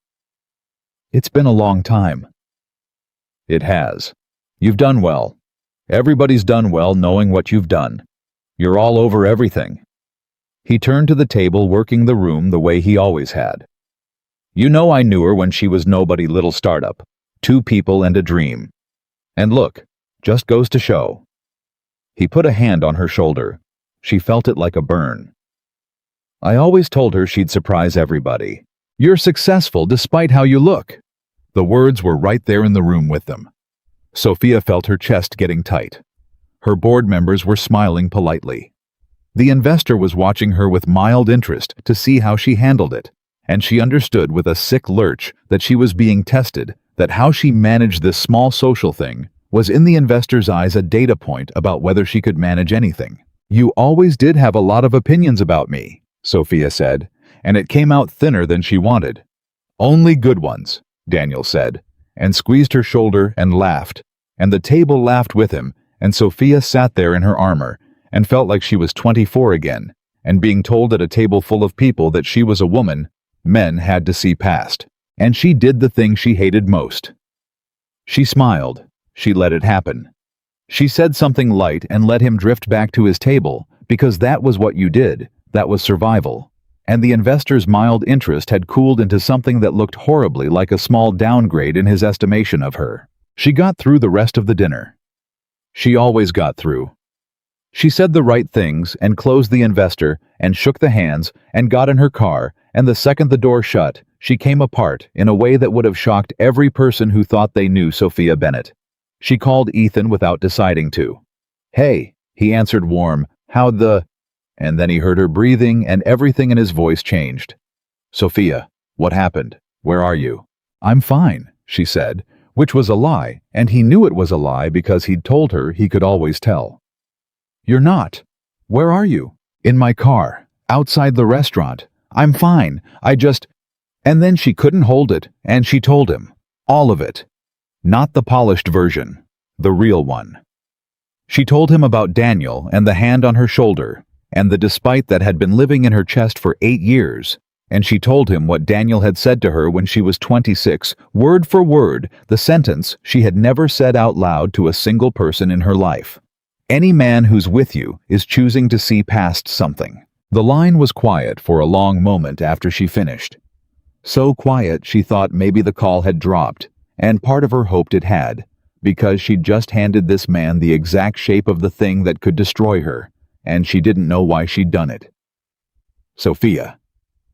"It's been a long time." "It has. You've done well. Everybody's done well knowing what you've done. You're all over everything." He turned to the table, working the room the way he always had. "You know I knew her when she was nobody little startup. 2 people and a dream. And look, just goes to show." He put a hand on her shoulder. She felt it like a burn. "I always told her she'd surprise everybody. You're successful despite how you look." The words were right there in the room with them. Sophia felt her chest getting tight. Her board members were smiling politely. The investor was watching her with mild interest to see how she handled it, and she understood with a sick lurch that she was being tested, that how she managed this small social thing was in the investor's eyes a data point about whether she could manage anything. "You always did have a lot of opinions about me," Sophia said, and it came out thinner than she wanted. "Only good ones," Daniel said, and squeezed her shoulder and laughed, and the table laughed with him, and Sophia sat there in her armor and felt like she was 24 again, and being told at a table full of people that she was a woman, men had to see past. And she did the thing she hated most. She smiled. She let it happen. She said something light and let him drift back to his table, because that was what you did, that was survival. And the investor's mild interest had cooled into something that looked horribly like a small downgrade in his estimation of her. She got through the rest of the dinner. She always got through. She said the right things and closed the investor and shook the hands and got in her car, and the second the door shut, she came apart in a way that would have shocked every person who thought they knew Sophia Bennett. She called Ethan without deciding to. "Hey," he answered warm, "how'd the—" And then he heard her breathing and everything in his voice changed. "Sophia, what happened? Where are you?" "I'm fine," she said, which was a lie, and he knew it was a lie because he'd told her he could always tell. "You're not. Where are you?" "In my car, outside the restaurant. I'm fine, I just—" And then she couldn't hold it, and she told him. All of it. Not the polished version. The real one. She told him about Daniel and the hand on her shoulder, and the despite that had been living in her chest for 8 years, and she told him what Daniel had said to her when she was 26, word for word, the sentence she had never said out loud to a single person in her life. "Any man who's with you is choosing to see past something." The line was quiet for a long moment after she finished. So quiet she thought maybe the call had dropped, and part of her hoped it had, because she'd just handed this man the exact shape of the thing that could destroy her, and she didn't know why she'd done it. "Sophia,"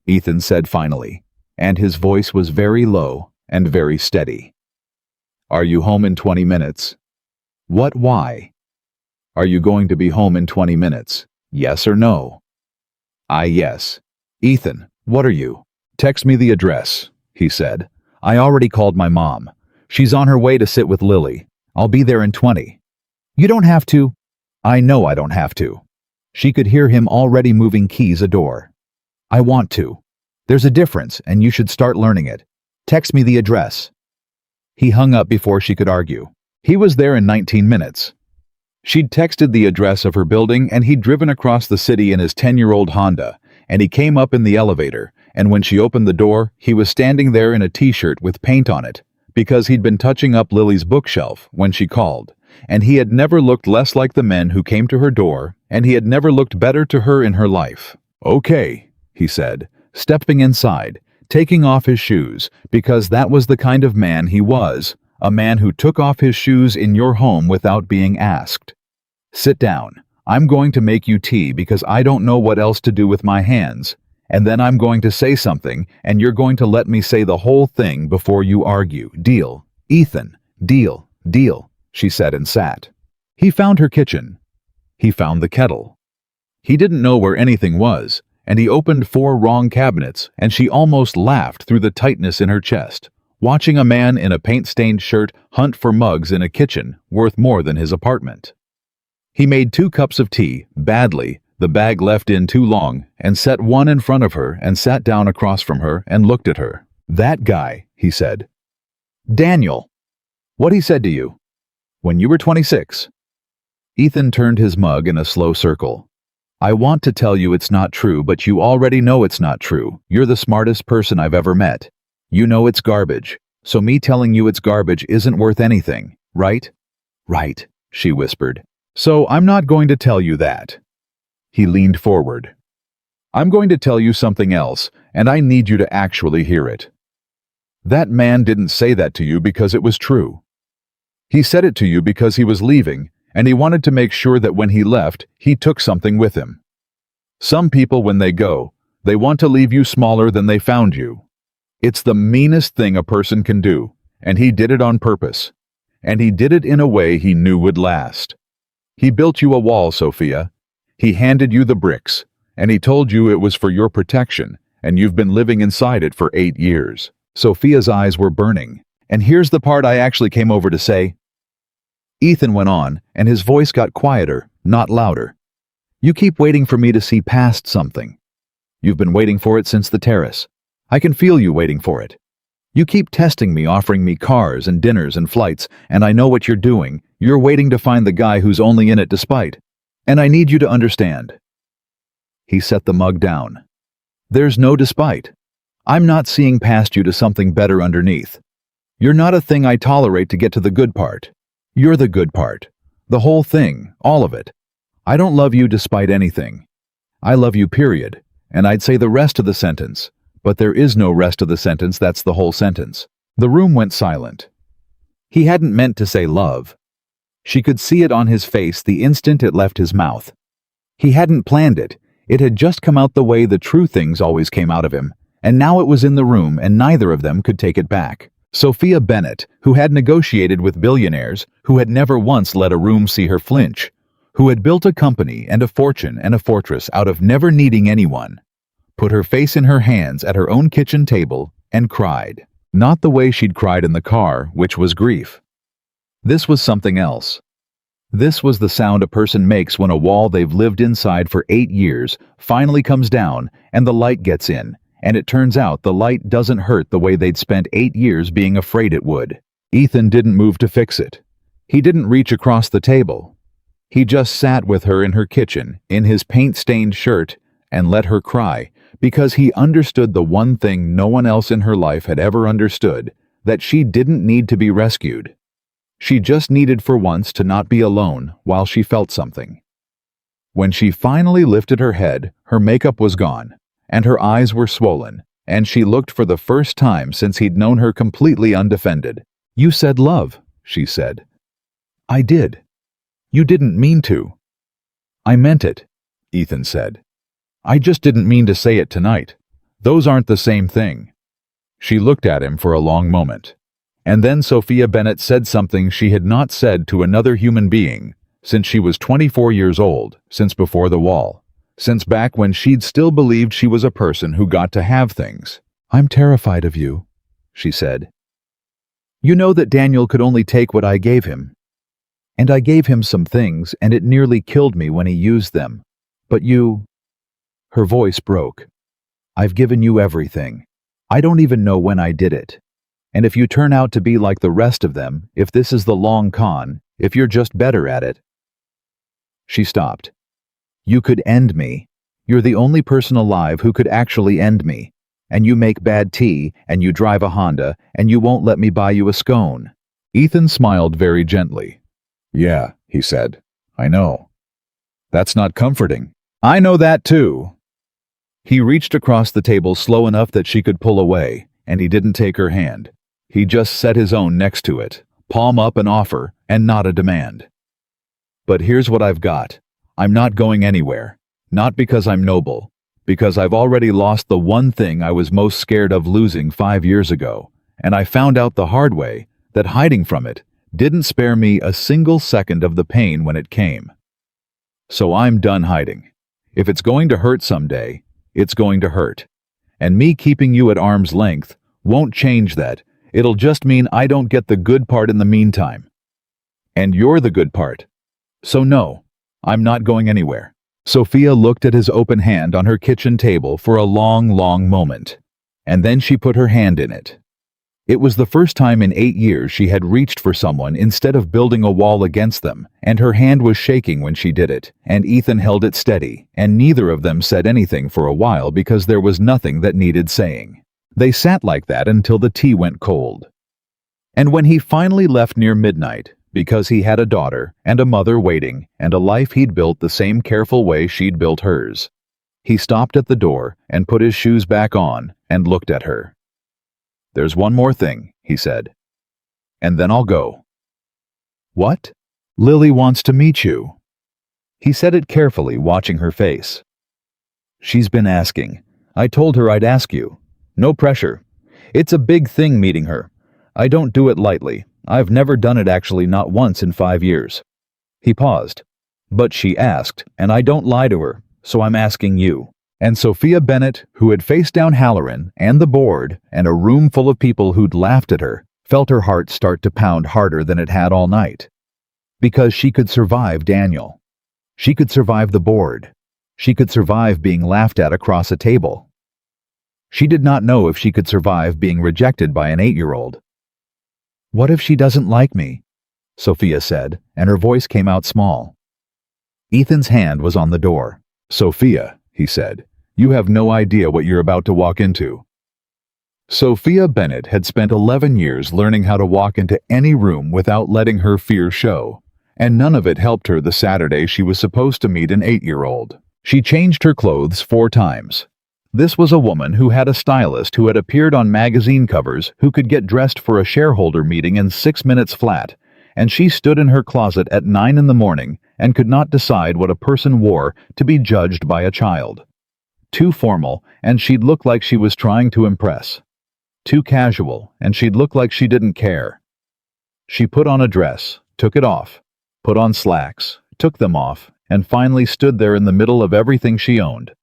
Ethan said finally, and his voice was very low and very steady. "Are you home in 20 minutes? What, why? Are you going to be home in 20 minutes? Yes or no?" Yes. "Ethan, what are you?" "Text me the address," he said. "I already called my mom. She's on her way to sit with Lily. I'll be there in 20. "You don't have to." "I know I don't have to." She could hear him already moving keys a door. "I want to. There's a difference, and you should start learning it. Text me the address." He hung up before she could argue. He was there in 19 minutes. She'd texted the address of her building, and he'd driven across the city in his 10-year-old Honda, and he came up in the elevator, and when she opened the door, he was standing there in a t-shirt with paint on it, because he'd been touching up Lily's bookshelf when she called, and he had never looked less like the men who came to her door, and he had never looked better to her in her life. "Okay," he said, stepping inside, taking off his shoes, because that was the kind of man he was, a man who took off his shoes in your home without being asked. "Sit down. I'm going to make you tea because I don't know what else to do with my hands. And then I'm going to say something, and you're going to let me say the whole thing before you argue. Deal? Ethan, deal, deal," she said and sat. He found her kitchen. He found the kettle. He didn't know where anything was, and he opened 4 wrong cabinets, and she almost laughed through the tightness in her chest. watching a man in a paint-stained shirt hunt for mugs in a kitchen worth more than his apartment. He made 2 cups of tea, badly, the bag left in too long, and set one in front of her and sat down across from her and looked at her. "That guy," he said. "Daniel. What he said to you? When you were 26. Ethan turned his mug in a slow circle. "I want to tell you it's not true, but you already know it's not true. You're the smartest person I've ever met. You know it's garbage, so me telling you it's garbage isn't worth anything, right?" "Right," she whispered. "So I'm not going to tell you that." He leaned forward. "I'm going to tell you something else, and I need you to actually hear it. That man didn't say that to you because it was true. He said it to you because he was leaving, and he wanted to make sure that when he left, he took something with him. Some people, when they go, they want to leave you smaller than they found you. It's the meanest thing a person can do, and he did it on purpose. And he did it in a way he knew would last. He built you a wall, Sophia. He handed you the bricks, and he told you it was for your protection, and you've been living inside it for 8 years. Sophia's eyes were burning. "And here's the part I actually came over to say." Ethan went on, and his voice got quieter, not louder. "You keep waiting for me to see past something. You've been waiting for it since the terrace. I can feel you waiting for it. You keep testing me, offering me cars and dinners and flights, and I know what you're doing. You're waiting to find the guy who's only in it despite. And I need you to understand." He set the mug down. "There's no despite. I'm not seeing past you to something better underneath. You're not a thing I tolerate to get to the good part. You're the good part. The whole thing, all of it. I don't love you despite anything. I love you, period. And I'd say the rest of the sentence. But there is no rest of the sentence, that's the whole sentence." The room went silent. He hadn't meant to say love. She could see it on his face the instant it left his mouth. He hadn't planned it. It had just come out the way the true things always came out of him. And now it was in the room, and neither of them could take it back. Sophia Bennett, who had negotiated with billionaires, who had never once let a room see her flinch, who had built a company and a fortune and a fortress out of never needing anyone, put her face in her hands at her own kitchen table and cried. Not the way she'd cried in the car, which was grief. This was something else. This was the sound a person makes when a wall they've lived inside for 8 years finally comes down and the light gets in, and it turns out the light doesn't hurt the way they'd spent 8 years being afraid it would. Ethan didn't move to fix it. He didn't reach across the table. He just sat with her in her kitchen, in his paint-stained shirt, and let her cry, because he understood the one thing no one else in her life had ever understood, that she didn't need to be rescued. She just needed for once to not be alone while she felt something. When she finally lifted her head, her makeup was gone, and her eyes were swollen, and she looked for the first time since he'd known her completely undefended. "You said love," she said. "I did. You didn't mean to." "I meant it," Ethan said. "I just didn't mean to say it tonight. Those aren't the same thing." She looked at him for a long moment. And then Sophia Bennett said something she had not said to another human being since she was 24 years old, since before the wall, since back when she'd still believed she was a person who got to have things. "I'm terrified of you," she said. "You know that Daniel could only take what I gave him. And I gave him some things, and it nearly killed me when he used them. But you—" Her voice broke. "I've given you everything. I don't even know when I did it. And if you turn out to be like the rest of them, if this is the long con, if you're just better at it—" She stopped. "You could end me. You're the only person alive who could actually end me. And you make bad tea, and you drive a Honda, and you won't let me buy you a scone." Ethan smiled very gently. "Yeah," he said. "I know. That's not comforting. I know that too." He reached across the table slow enough that she could pull away, and he didn't take her hand. He just set his own next to it, palm up, an offer, and not a demand. "But here's what I've got. I'm not going anywhere. Not because I'm noble. Because I've already lost the one thing I was most scared of losing 5 years ago, and I found out the hard way that hiding from it didn't spare me a single second of the pain when it came. So I'm done hiding. If it's going to hurt someday, it's going to hurt. And me keeping you at arm's length won't change that, It'll just mean I don't get the good part in the meantime. And you're the good part. So no, I'm not going anywhere." Sophia looked at his open hand on her kitchen table for a long, long moment, and then she put her hand in it. It was the first time in 8 years she had reached for someone instead of building a wall against them, and her hand was shaking when she did it, and Ethan held it steady, and neither of them said anything for a while because there was nothing that needed saying. They sat like that until the tea went cold. And when he finally left near midnight, because he had a daughter and a mother waiting and a life he'd built the same careful way she'd built hers, he stopped at the door and put his shoes back on and looked at her. "There's one more thing," he said, "and then I'll go." "What?" "Lily wants to meet you." He said it carefully, watching her face. "She's been asking. I told her I'd ask you. No pressure. It's a big thing meeting her. I don't do it lightly. I've never done it, actually, not once in 5 years. He paused. "But she asked, and I don't lie to her, so I'm asking you." And Sophia Bennett, who had faced down Halloran and the board and a room full of people who'd laughed at her, felt her heart start to pound harder than it had all night. Because she could survive Daniel. She could survive the board. She could survive being laughed at across a table. She did not know if she could survive being rejected by an 8-year-old. "What if she doesn't like me?" Sophia said, and her voice came out small. Ethan's hand was on the door. "Sophia," he said, "you have no idea what you're about to walk into." Sophia Bennett had spent 11 years learning how to walk into any room without letting her fear show, and none of it helped her the Saturday she was supposed to meet an 8-year-old. She changed her clothes 4 times. This was a woman who had a stylist who had appeared on magazine covers who could get dressed for a shareholder meeting in 6 minutes flat, and she stood in her closet at 9 in the morning and could not decide what a person wore to be judged by a child. Too formal, and she'd look like she was trying to impress. Too casual, and she'd look like she didn't care. She put on a dress, took it off, put on slacks, took them off, and finally stood there in the middle of everything she owned,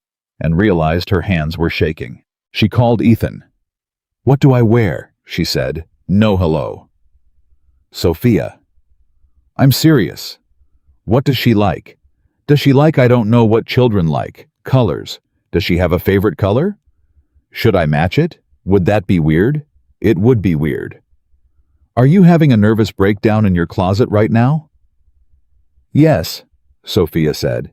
and realized her hands were shaking. She called Ethan. "What do I wear?" she said. "No hello." "Sophia." "I'm serious. What does she like? Does she like I don't know what children like? Colors. Does she have a favorite color? Should I match it? Would that be weird? It would be weird. Are you having a nervous breakdown in your closet right now?" "Yes," Sophia said.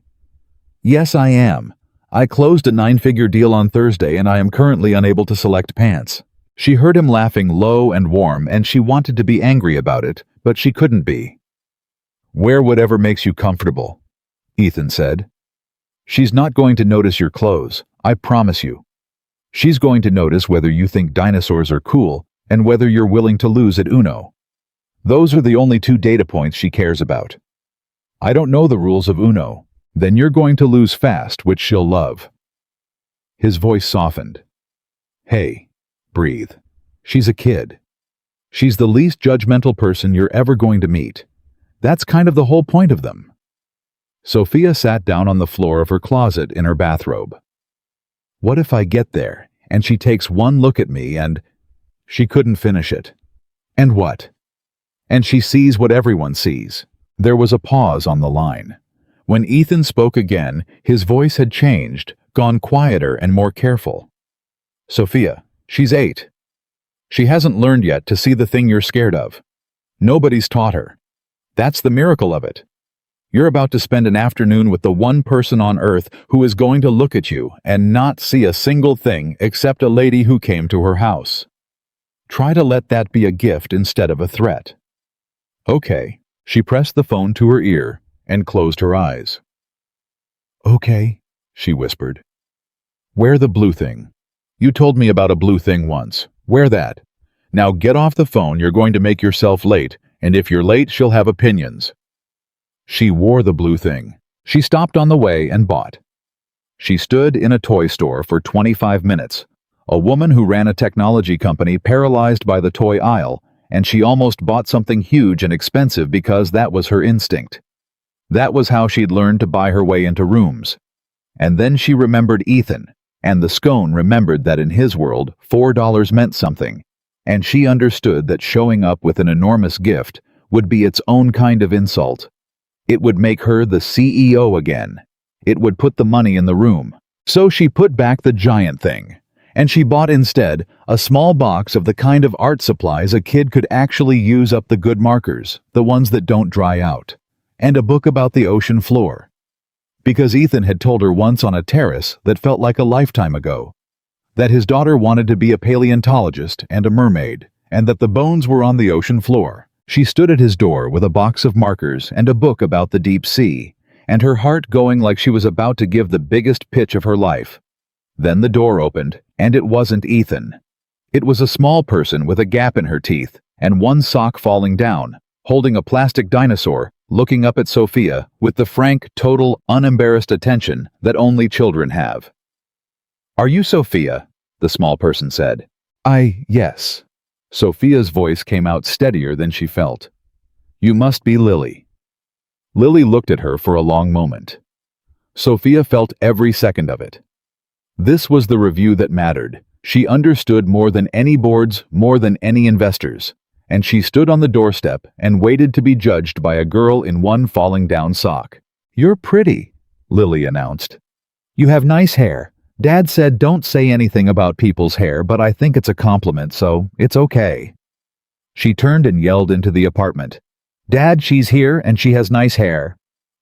"Yes, I am. I closed a 9-figure deal on Thursday and I am currently unable to select pants." She heard him laughing low and warm, and she wanted to be angry about it, but she couldn't be. "Wear whatever makes you comfortable," Ethan said. "She's not going to notice your clothes, I promise you. She's going to notice whether you think dinosaurs are cool and whether you're willing to lose at Uno. Those are the only 2 data points she cares about. I don't know the rules of Uno. Then you're going to lose fast, which she'll love." His voice softened. "Hey, breathe. She's a kid. She's the least judgmental person you're ever going to meet. That's kind of the whole point of them." Sophia sat down on the floor of her closet in her bathrobe. "What if I get there, and she takes one look at me and—" She couldn't finish it. "And what?" "And she sees what everyone sees." There was a pause on the line. When Ethan spoke again, his voice had changed, gone quieter and more careful. "Sophia, she's 8. She hasn't learned yet to see the thing you're scared of. Nobody's taught her. That's the miracle of it. You're about to spend an afternoon with the one person on earth who is going to look at you and not see a single thing except a lady who came to her house. Try to let that be a gift instead of a threat." "Okay." She pressed the phone to her ear and closed her eyes. "Okay," she whispered. "Wear the blue thing. You told me about a blue thing once. Wear that. Now get off the phone, you're going to make yourself late, and if you're late, she'll have opinions." She wore the blue thing. She stopped on the way and bought. She stood in a toy store for 25 minutes, a woman who ran a technology company paralyzed by the toy aisle, and she almost bought something huge and expensive because that was her instinct. That was how she'd learned to buy her way into rooms. And then she remembered Ethan, and the scone remembered that in his world, $4 meant something. and she understood that showing up with an enormous gift would be its own kind of insult. It would make her the CEO again. It would put the money in the room. So she put back the giant thing, and she bought instead a small box of the kind of art supplies a kid could actually use up the good markers, the ones that don't dry out, and a book about the ocean floor. Because Ethan had told her once on a terrace that felt like a lifetime ago, that his daughter wanted to be a paleontologist and a mermaid, and that the bones were on the ocean floor. She stood at his door with a box of markers and a book about the deep sea, and her heart going like she was about to give the biggest pitch of her life. Then the door opened, and it wasn't Ethan. It was a small person with a gap in her teeth and one sock falling down, holding a plastic dinosaur, looking up at Sophia with the frank, total, unembarrassed attention that only children have. "Are you Sophia?" the small person said. Yes." Sophia's voice came out steadier than she felt. "You must be Lily." Lily looked at her for a long moment. Sophia felt every second of it. This was the review that mattered. She understood more than any boards, more than any investors. And she stood on the doorstep and waited to be judged by a girl in one falling down sock. "You're pretty," Lily announced. "You have nice hair. Dad said don't say anything about people's hair, but I think it's a compliment, so it's okay." She turned and yelled into the apartment, "Dad, she's here and she has nice hair,"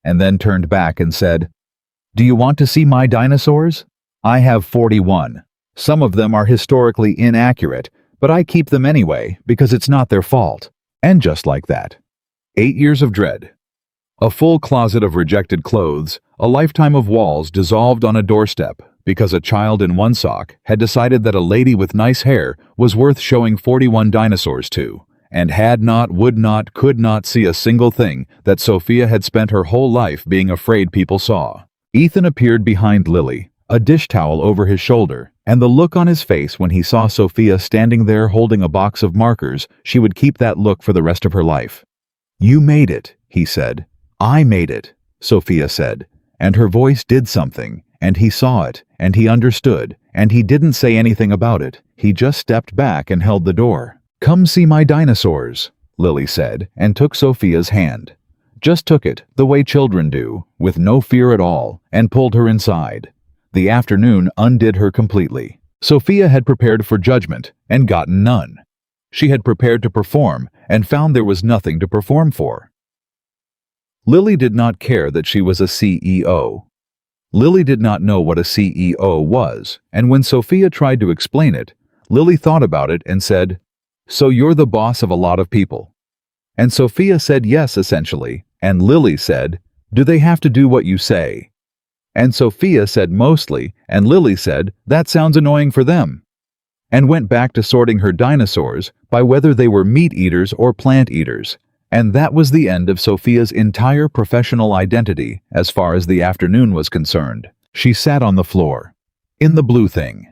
and then turned back and said, "Do you want to see my dinosaurs? I have 41. Some of them are historically inaccurate, but I keep them anyway because it's not their fault." And just like that. 8 years of dread. A full closet of rejected clothes, a lifetime of walls dissolved on a doorstep because a child in one sock had decided that a lady with nice hair was worth showing 41 dinosaurs to, and had not, would not, could not see a single thing that Sophia had spent her whole life being afraid people saw. Ethan appeared behind Lily, a dish towel over his shoulder, and the look on his face when he saw Sophia standing there holding a box of markers, she would keep that look for the rest of her life. "You made it," he said. "I made it," Sophia said, and her voice did something, and he saw it, and he understood, and he didn't say anything about it. He just stepped back and held the door. "Come see my dinosaurs," Lily said, and took Sophia's hand. Just took it, the way children do, with no fear at all, and pulled her inside. The afternoon undid her completely. Sophia had prepared for judgment and gotten none. She had prepared to perform and found there was nothing to perform for. Lily did not care that she was a CEO. Lily did not know what a CEO was, and when Sophia tried to explain it, Lily thought about it and said, "So you're the boss of a lot of people?" And Sophia said yes, essentially, and Lily said, "Do they have to do what you say?" And Sophia said mostly, and Lily said, "That sounds annoying for them," and went back to sorting her dinosaurs by whether they were meat eaters or plant eaters. And that was the end of Sophia's entire professional identity as far as the afternoon was concerned. She sat on the floor. In the blue thing.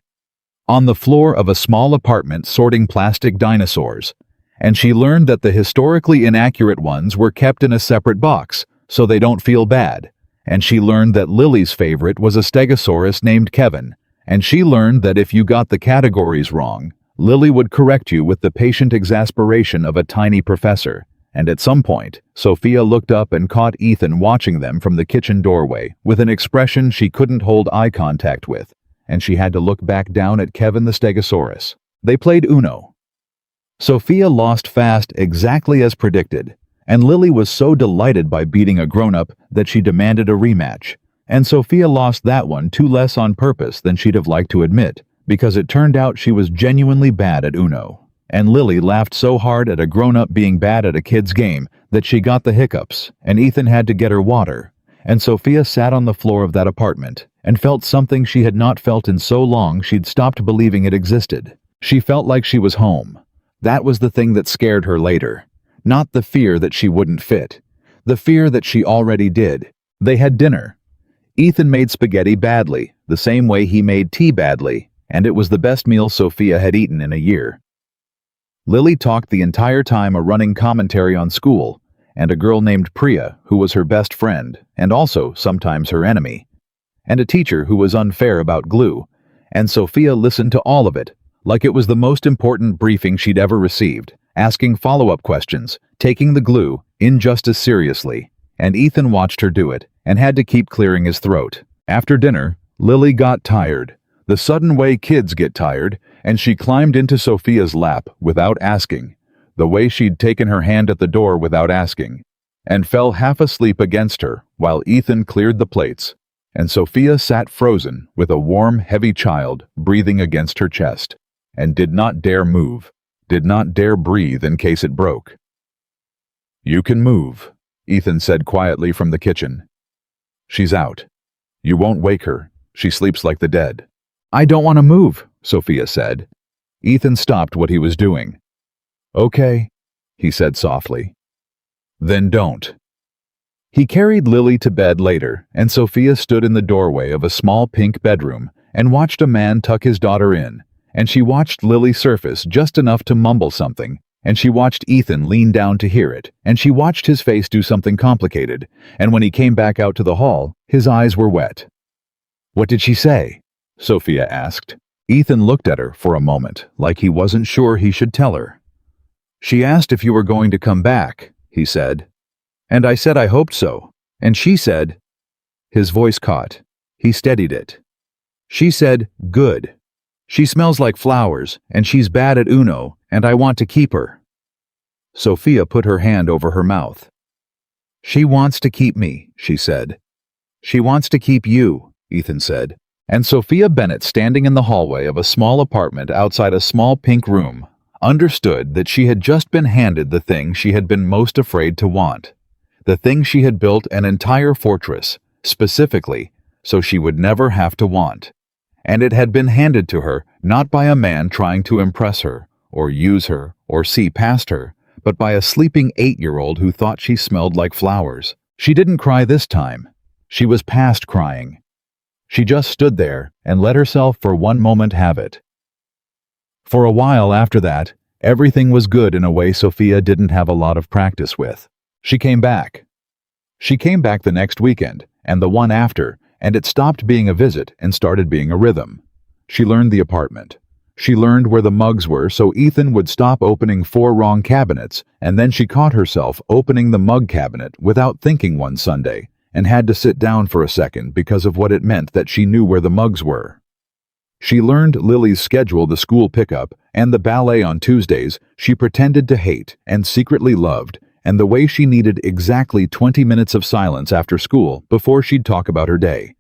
On the floor of a small apartment sorting plastic dinosaurs. And she learned that the historically inaccurate ones were kept in a separate box, so they don't feel bad. And she learned that Lily's favorite was a stegosaurus named Kevin. And she learned that if you got the categories wrong, Lily would correct you with the patient exasperation of a tiny professor. And at some point, Sophia looked up and caught Ethan watching them from the kitchen doorway with an expression she couldn't hold eye contact with, and she had to look back down at Kevin the Stegosaurus. They played Uno. Sophia lost fast exactly as predicted, and Lily was so delighted by beating a grown-up that she demanded a rematch. And Sophia lost that one two less on purpose than she'd have liked to admit, because it turned out she was genuinely bad at Uno. And Lily laughed so hard at a grown-up being bad at a kid's game that she got the hiccups, and Ethan had to get her water. And Sophia sat on the floor of that apartment and felt something she had not felt in so long she'd stopped believing it existed. She felt like she was home. That was the thing that scared her later. Not the fear that she wouldn't fit. The fear that she already did. They had dinner. Ethan made spaghetti badly, the same way he made tea badly, and it was the best meal Sophia had eaten in a year. Lily talked the entire time, a running commentary on school, and a girl named Priya, who was her best friend, and also sometimes her enemy, and a teacher who was unfair about glue, and Sophia listened to all of it, like it was the most important briefing she'd ever received, asking follow-up questions, taking the glue, injustice seriously, and Ethan watched her do it and had to keep clearing his throat. After dinner, Lily got tired, the sudden way kids get tired, and she climbed into Sophia's lap without asking, the way she'd taken her hand at the door without asking, and fell half asleep against her while Ethan cleared the plates, and Sophia sat frozen with a warm, heavy child breathing against her chest, and did not dare move, did not dare breathe in case it broke. "You can move," Ethan said quietly from the kitchen. "She's out. You won't wake her. She sleeps like the dead." "I don't want to move," Sophia said. Ethan stopped what he was doing. "Okay," he said softly. "Then don't." He carried Lily to bed later, and Sophia stood in the doorway of a small pink bedroom and watched a man tuck his daughter in, and she watched Lily surface just enough to mumble something, and she watched Ethan lean down to hear it, and she watched his face do something complicated, and when he came back out to the hall, his eyes were wet. "What did she say?" Sophia asked. Ethan looked at her for a moment, like he wasn't sure he should tell her. "She asked if you were going to come back," he said. "And I said I hoped so. And she said—" His voice caught. He steadied it. "She said, good. She smells like flowers, and she's bad at Uno, and I want to keep her." Sophia put her hand over her mouth. "She wants to keep me," she said. "She wants to keep you," Ethan said. And Sophia Bennett, standing in the hallway of a small apartment outside a small pink room, understood that she had just been handed the thing she had been most afraid to want. The thing she had built an entire fortress, specifically, so she would never have to want. And it had been handed to her not by a man trying to impress her, or use her, or see past her, but by a sleeping 8-year-old who thought she smelled like flowers. She didn't cry this time. She was past crying. She just stood there and let herself for one moment have it. For a while after that, everything was good in a way Sophia didn't have a lot of practice with. She came back. She came back the next weekend, and the one after, and it stopped being a visit and started being a rhythm. She learned the apartment. She learned where the mugs were so Ethan would stop opening 4 wrong cabinets, and then she caught herself opening the mug cabinet without thinking one Sunday, and had to sit down for a second because of what it meant that she knew where the mugs were. She learned Lily's schedule, the school pickup, and the ballet on Tuesdays she pretended to hate and secretly loved, and the way she needed exactly 20 minutes of silence after school before she'd talk about her day.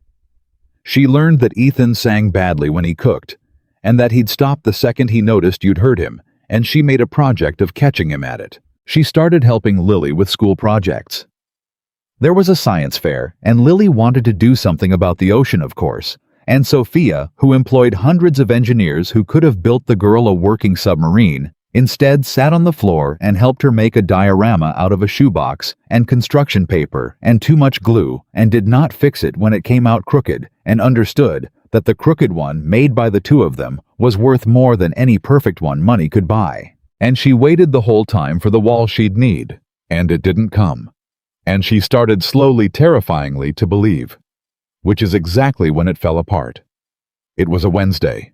She learned that Ethan sang badly when he cooked, and that he'd stop the second he noticed you'd hurt him, and she made a project of catching him at it. She started helping Lily with school projects. There was a science fair, and Lily wanted to do something about the ocean, of course, and Sophia, who employed hundreds of engineers who could have built the girl a working submarine, instead sat on the floor and helped her make a diorama out of a shoebox and construction paper and too much glue, and did not fix it when it came out crooked, and understood that the crooked one made by the two of them was worth more than any perfect one money could buy. And she waited the whole time for the wall she'd need, and it didn't come. And she started slowly, terrifyingly to believe, which is exactly when it fell apart. It was a Wednesday.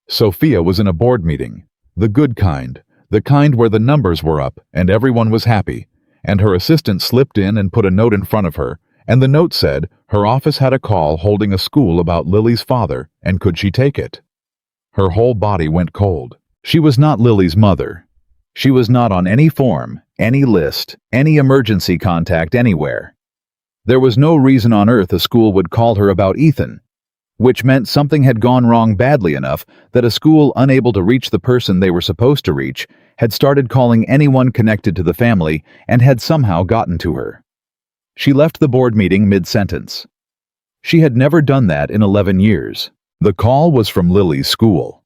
Sophia was in a board meeting, the good kind, the kind where the numbers were up and everyone was happy, and her assistant slipped in and put a note in front of her, and the note said her office had a call holding a school about Lily's father, and could she take it? Her whole body went cold. She was not Lily's mother. She was not on any form, any list, any emergency contact anywhere. There was no reason on earth a school would call her about Ethan, which meant something had gone wrong badly enough that a school unable to reach the person they were supposed to reach had started calling anyone connected to the family and had somehow gotten to her. She left the board meeting mid-sentence. She had never done that in 11 years. The call was from Lily's school.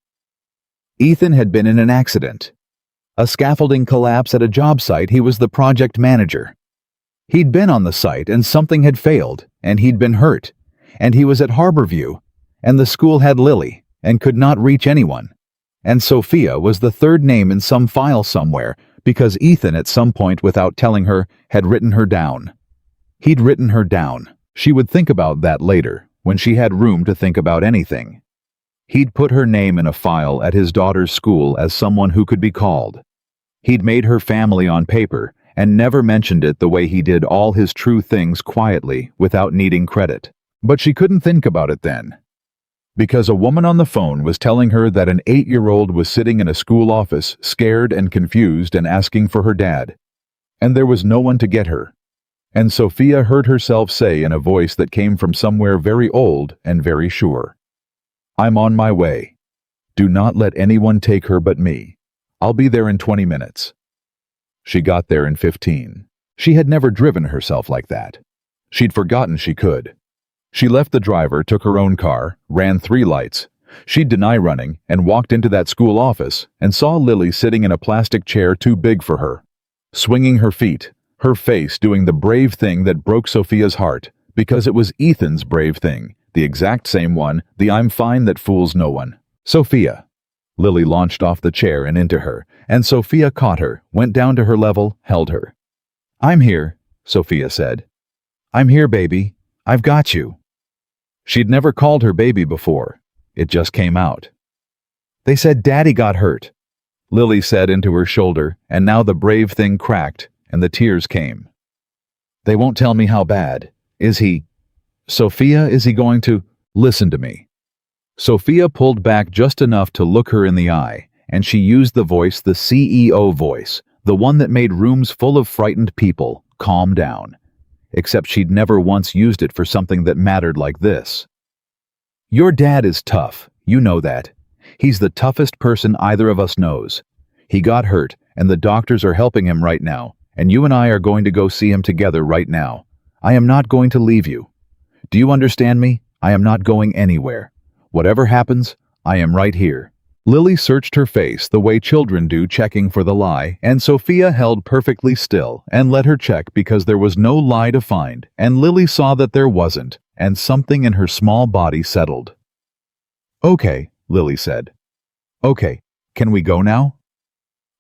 Ethan had been in an accident. A scaffolding collapse at a job site. He was the project manager. He'd been on the site and something had failed, and he'd been hurt, and he was at Harborview, and the school had Lily, and could not reach anyone. And Sophia was the third name in some file somewhere, because Ethan at some point without telling her had written her down. He'd written her down. She would think about that later, when she had room to think about anything. He'd put her name in a file at his daughter's school as someone who could be called. He'd made her family on paper and never mentioned it the way he did all his true things quietly without needing credit. But she couldn't think about it then. Because a woman on the phone was telling her that an 8-year-old was sitting in a school office, scared and confused and asking for her dad. And there was no one to get her. And Sophia heard herself say in a voice that came from somewhere very old and very sure, "I'm on my way. Do not let anyone take her but me. I'll be there in 20 minutes. She got there in 15. She had never driven herself like that. She'd forgotten she could. She left the driver, took her own car, ran 3 lights. She'd deny running and walked into that school office and saw Lily sitting in a plastic chair too big for her, swinging her feet, her face doing the brave thing that broke Sophia's heart, because it was Ethan's brave thing, the exact same one, the I'm fine that fools no one. "Sophia." Lily launched off the chair and into her, and Sophia caught her, went down to her level, held her. "I'm here," Sophia said. "I'm here, baby. I've got you." She'd never called her baby before. It just came out. "They said Daddy got hurt," Lily said into her shoulder, and now the brave thing cracked, and the tears came. "They won't tell me how bad. Is he? Sophia, is he going to? Listen to me." Sophia pulled back just enough to look her in the eye, and she used the voice, the CEO voice, the one that made rooms full of frightened people calm down. Except she'd never once used it for something that mattered like this. "Your dad is tough, you know that. He's the toughest person either of us knows. He got hurt, and the doctors are helping him right now, and you and I are going to go see him together right now. I am not going to leave you. Do you understand me? I am not going anywhere. Whatever happens, I am right here." Lily searched her face the way children do checking for the lie, and Sophia held perfectly still and let her check because there was no lie to find, and Lily saw that there wasn't, and something in her small body settled. "Okay," Lily said. "Okay, can we go now?"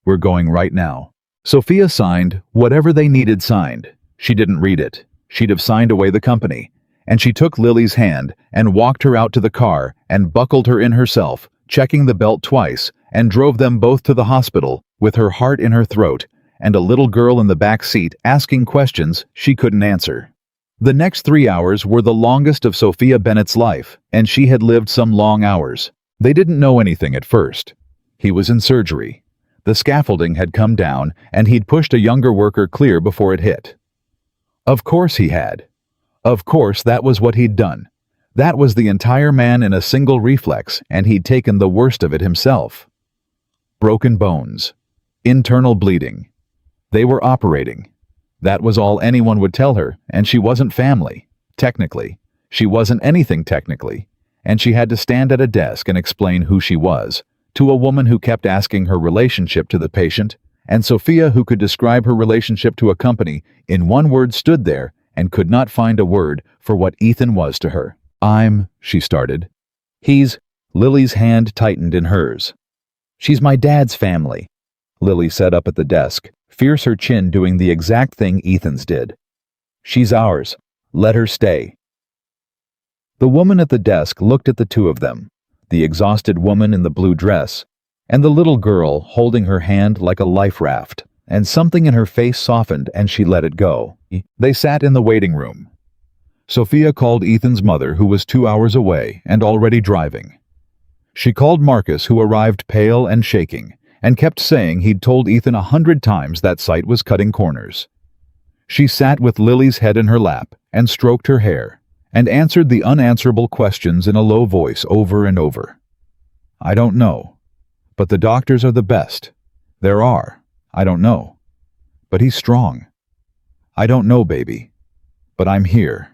"We're going right now." Sophia signed whatever they needed signed. She didn't read it. She'd have signed away the company. And she took Lily's hand and walked her out to the car and buckled her in herself, checking the belt twice, and drove them both to the hospital with her heart in her throat and a little girl in the back seat asking questions she couldn't answer. The next 3 hours were the longest of Sophia Bennett's life, and she had lived some long hours. They didn't know anything at first. He was in surgery. The scaffolding had come down, and he'd pushed a younger worker clear before it hit. Of course he had. Of course that was what he'd done. That was the entire man in a single reflex, and he'd taken the worst of it himself. Broken bones. Internal bleeding. They were operating. That was all anyone would tell her, and she wasn't family, technically. She wasn't anything technically, and she had to stand at a desk and explain who she was, to a woman who kept asking her relationship to the patient, and Sophia, who could describe her relationship to a company in one word, stood there and could not find a word for what Ethan was to her. She started. Lily's hand tightened in hers. "She's my dad's family," Lily sat up at the desk, fierce, her chin doing the exact thing Ethan's did. "She's ours. Let her stay." The woman at the desk looked at the two of them, the exhausted woman in the blue dress, and the little girl holding her hand like a life raft, and something in her face softened and she let it go. They sat in the waiting room. Sophia called Ethan's mother, who was 2 hours away and already driving. She called Marcus, who arrived pale and shaking, and kept saying he'd told Ethan 100 times that site was cutting corners. She sat with Lily's head in her lap and stroked her hair, and answered the unanswerable questions in a low voice over and over. "I don't know. But the doctors are the best. There are. I don't know. But he's strong. I don't know, baby. But I'm here."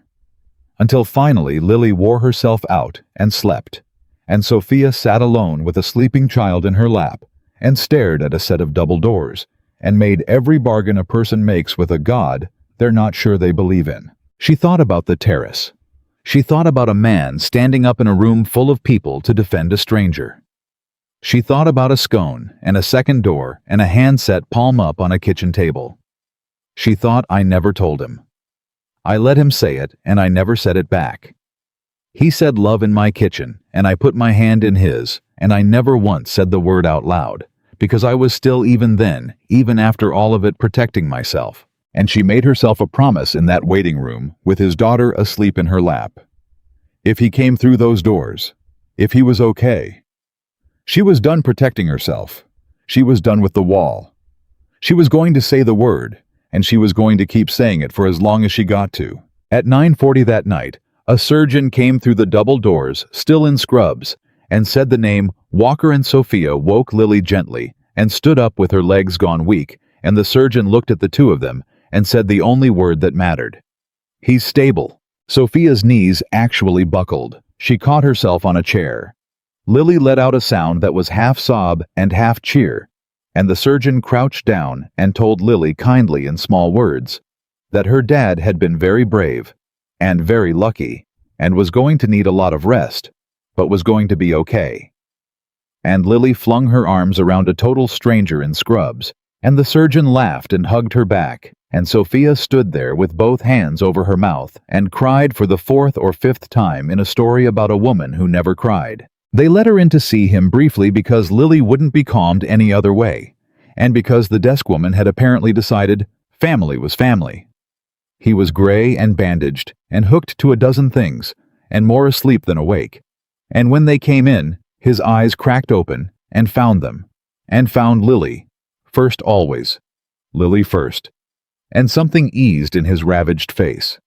Until finally Lily wore herself out and slept, and Sophia sat alone with a sleeping child in her lap and stared at a set of double doors and made every bargain a person makes with a God they're not sure they believe in. She thought about the terrace. She thought about a man standing up in a room full of people to defend a stranger. She thought about a scone and a second door and a handset palm up on a kitchen table. She thought, I never told him. I let him say it, and I never said it back. He said love in my kitchen, and I put my hand in his, and I never once said the word out loud, because I was still even then, even after all of it, protecting myself. And she made herself a promise in that waiting room, with his daughter asleep in her lap. If he came through those doors, if he was okay. She was done protecting herself. She was done with the wall. She was going to say the word, and she was going to keep saying it for as long as she got to. At 9:40 that night, a surgeon came through the double doors, still in scrubs, and said the name Walker, and Sophia woke Lily gently and stood up with her legs gone weak, and the surgeon looked at the two of them and said the only word that mattered. He's stable. Sophia's knees actually buckled. She caught herself on a chair. Lily let out a sound that was half sob and half cheer, and the surgeon crouched down and told Lily kindly in small words that her dad had been very brave and very lucky and was going to need a lot of rest, but was going to be okay. And Lily flung her arms around a total stranger in scrubs, and the surgeon laughed and hugged her back, and Sophia stood there with both hands over her mouth and cried for the fourth or fifth time in a story about a woman who never cried. They let her in to see him briefly because Lily wouldn't be calmed any other way, and because the desk woman had apparently decided family was family. He was gray and bandaged and hooked to a dozen things, and more asleep than awake. And when they came in, his eyes cracked open and found them, and found Lily, first always, Lily first, and something eased in his ravaged face.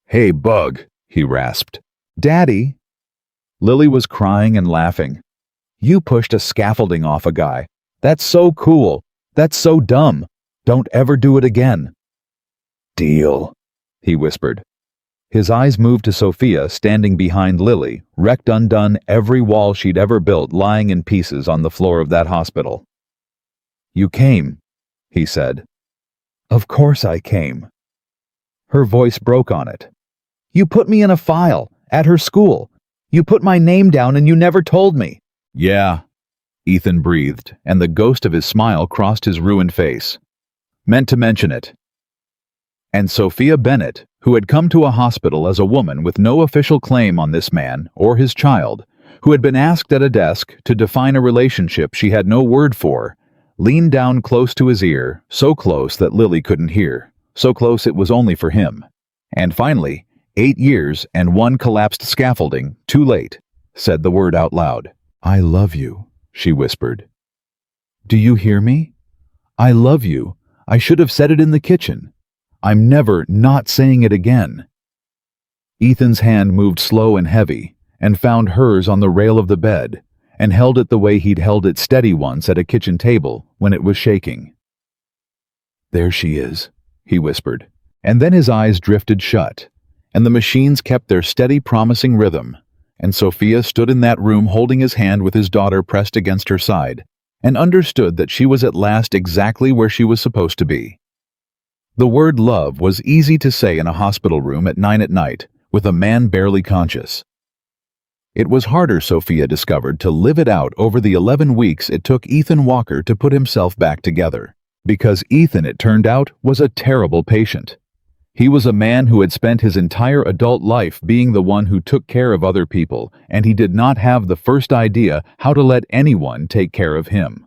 "Hey, Bug," he rasped. "Daddy?" Lily was crying and laughing. "You pushed a scaffolding off a guy. That's so cool. That's so dumb. Don't ever do it again." "Deal," he whispered. His eyes moved to Sophia standing behind Lily, wrecked undone, every wall she'd ever built lying in pieces on the floor of that hospital. "You came," he said. "Of course I came." Her voice broke on it. "You put me in a file, at her school. You put my name down and you never told me." "Yeah," Ethan breathed, and the ghost of his smile crossed his ruined face. "Meant to mention it." And Sophia Bennett, who had come to a hospital as a woman with no official claim on this man or his child, who had been asked at a desk to define a relationship she had no word for, leaned down close to his ear, so close that Lily couldn't hear, so close it was only for him. And finally, 8 years and 1 collapsed scaffolding, too late, said the word out loud. "I love you," she whispered. "Do you hear me? I love you. I should have said it in the kitchen. I'm never not saying it again." Ethan's hand moved slow and heavy, and found hers on the rail of the bed, and held it the way he'd held it steady once at a kitchen table when it was shaking. "There she is," he whispered, and then his eyes drifted shut, and the machines kept their steady, promising rhythm, and Sophia stood in that room holding his hand with his daughter pressed against her side, and understood that she was at last exactly where she was supposed to be. The word love was easy to say in a hospital room at 9 at night, with a man barely conscious. It was harder, Sophia discovered, to live it out over the 11 weeks it took Ethan Walker to put himself back together. Because Ethan, it turned out, was a terrible patient. He was a man who had spent his entire adult life being the one who took care of other people, and he did not have the first idea how to let anyone take care of him.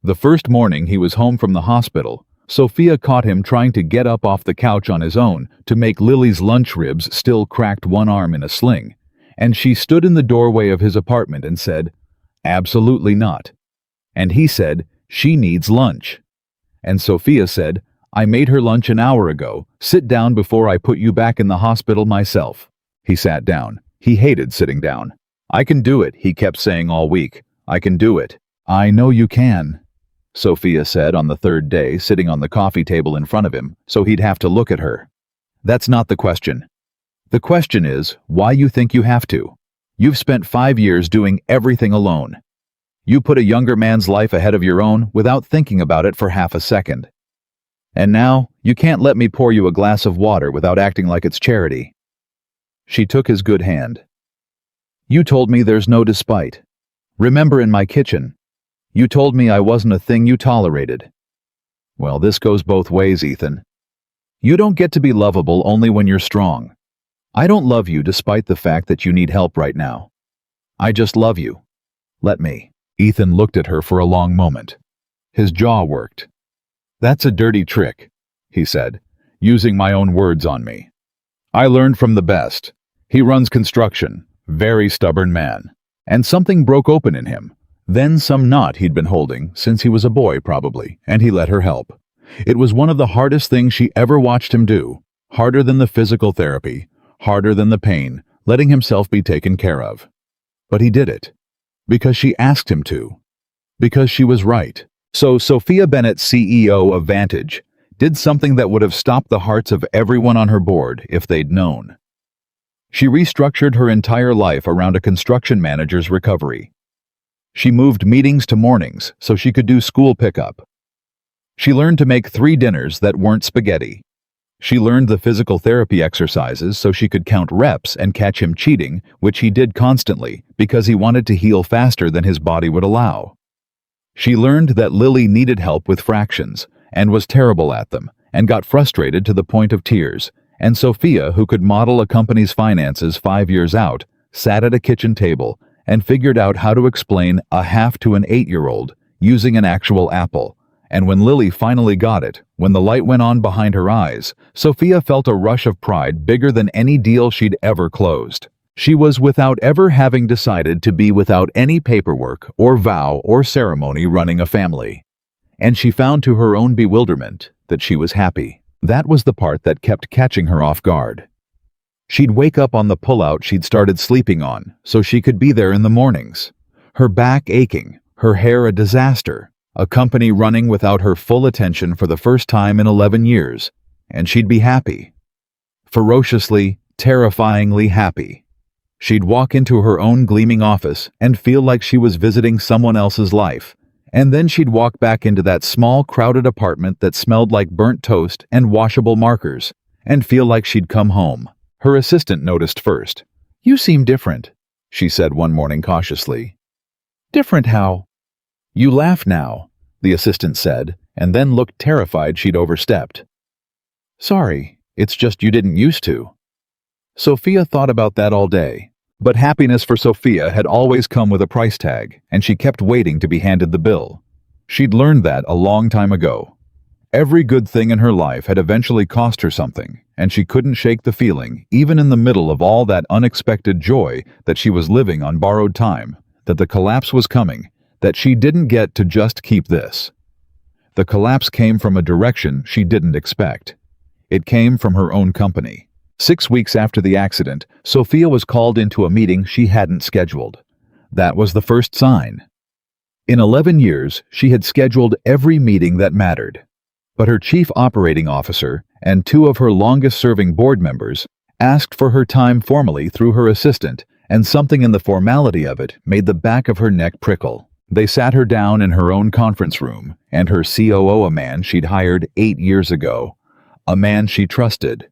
The first morning he was home from the hospital, Sophia caught him trying to get up off the couch on his own to make Lily's lunch ribs still cracked one arm in a sling, and she stood in the doorway of his apartment and said, "Absolutely not." And he said, "She needs lunch." And Sophia said, "I made her lunch an hour ago. Sit down before I put you back in the hospital myself." He sat down. He hated sitting down. "I can do it," he kept saying all week. "I can do it." "I know you can," Sophia said on the third day, sitting on the coffee table in front of him, so he'd have to look at her. "That's not the question. The question is why you think you have to. You've spent 5 years doing everything alone. You put a younger man's life ahead of your own without thinking about it for half a second. And now, you can't let me pour you a glass of water without acting like it's charity." She took his good hand. "You told me there's no despite. Remember in my kitchen, you told me I wasn't a thing you tolerated. Well, this goes both ways, Ethan. You don't get to be lovable only when you're strong. I don't love you despite the fact that you need help right now. I just love you. Let me." Ethan looked at her for a long moment. His jaw worked. "That's a dirty trick," he said, "using my own words on me. I learned from the best. He runs construction, very stubborn man. And something broke open in him. Then some knot he'd been holding, since he was a boy probably, and he let her help. It was one of the hardest things she ever watched him do, harder than the physical therapy, harder than the pain, letting himself be taken care of. But he did it. Because she asked him to. Because she was right. So Sophia Bennett, CEO of Vantage, did something that would have stopped the hearts of everyone on her board if they'd known. She restructured her entire life around a construction manager's recovery. She moved meetings to mornings so she could do school pickup. She learned to make 3 dinners that weren't spaghetti. She learned the physical therapy exercises so she could count reps and catch him cheating, which he did constantly because he wanted to heal faster than his body would allow. She learned that Lily needed help with fractions and was terrible at them and got frustrated to the point of tears, and Sophia, who could model a company's finances 5 years out, sat at a kitchen table and figured out how to explain a half to an 8-year-old using an actual apple. And when Lily finally got it, when the light went on behind her eyes, Sophia felt a rush of pride bigger than any deal she'd ever closed. She was without ever having decided to be without any paperwork or vow or ceremony running a family. And she found to her own bewilderment that she was happy. That was the part that kept catching her off guard. She'd wake up on the pullout she'd started sleeping on so she could be there in the mornings. Her back aching, her hair a disaster, a company running without her full attention for the first time in 11 years, and she'd be happy. Ferociously, terrifyingly happy. She'd walk into her own gleaming office and feel like she was visiting someone else's life, and then she'd walk back into that small, crowded apartment that smelled like burnt toast and washable markers, and feel like she'd come home. Her assistant noticed first. "You seem different," she said one morning cautiously. "Different how?" "You laugh now," the assistant said, and then looked terrified she'd overstepped. "Sorry, it's just you didn't used to." Sophia thought about that all day. But happiness for Sophia had always come with a price tag, and she kept waiting to be handed the bill. She'd learned that a long time ago. Every good thing in her life had eventually cost her something, and she couldn't shake the feeling, even in the middle of all that unexpected joy, that she was living on borrowed time, that the collapse was coming, that she didn't get to just keep this. The collapse came from a direction she didn't expect. It came from her own company. 6 weeks after the accident, Sophia was called into a meeting she hadn't scheduled. That was the first sign. In 11 years, she had scheduled every meeting that mattered. But her chief operating officer and 2 of her longest-serving board members asked for her time formally through her assistant, and something in the formality of it made the back of her neck prickle. They sat her down in her own conference room, and her COO, a man she'd hired 8 years ago, a man she trusted,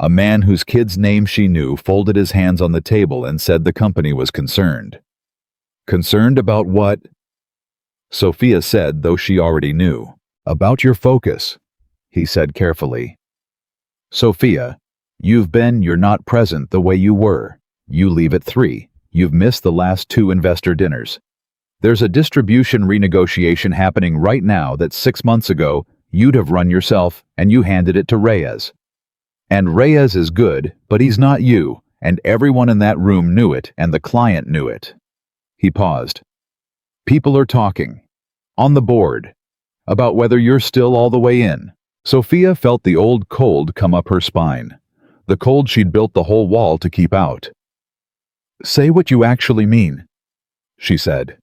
a man whose kid's name she knew, folded his hands on the table and said the company was concerned. Concerned about what? Sophia said, though she already knew. About your focus, he said carefully. Sophia, you're not present the way you were. You leave at 3. You've missed the last 2 investor dinners. There's a distribution renegotiation happening right now that 6 months ago you'd have run yourself, and you handed it to Reyes. And Reyes is good, but he's not you, and everyone in that room knew it, and the client knew it. He paused. People are talking. On the board. About whether you're still all the way in. Sophia felt the old cold come up her spine. The cold she'd built the whole wall to keep out. Say what you actually mean, she said.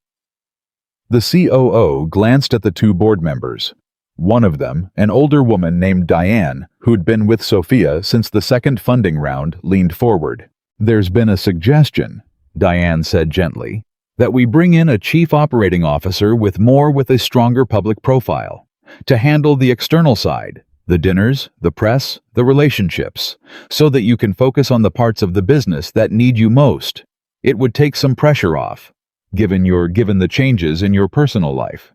The COO glanced at the 2 board members. One of them, an older woman named Diane, who'd been with Sophia since the second funding round, leaned forward. There's been a suggestion, Diane said gently, that we bring in a chief operating officer with a stronger public profile, to handle the external side, the dinners, the press, the relationships, so that you can focus on the parts of the business that need you most. It would take some pressure off, given the changes in your personal life.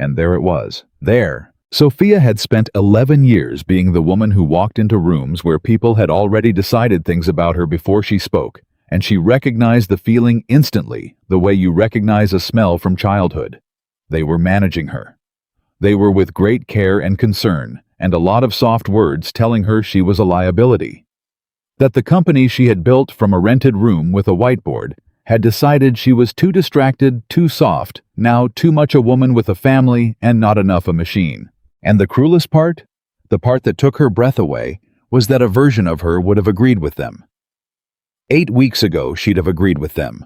And there it was. There, Sophia had spent 11 years being the woman who walked into rooms where people had already decided things about her before she spoke, and she recognized the feeling instantly, the way you recognize a smell from childhood. They were managing her. They were with great care and concern, and a lot of soft words telling her she was a liability. That the company she had built from a rented room with a whiteboard had decided she was too distracted, too soft, now too much a woman with a family and not enough a machine. And the cruelest part, the part that took her breath away, was that a version of her would have agreed with them. 8 weeks ago, she'd have agreed with them.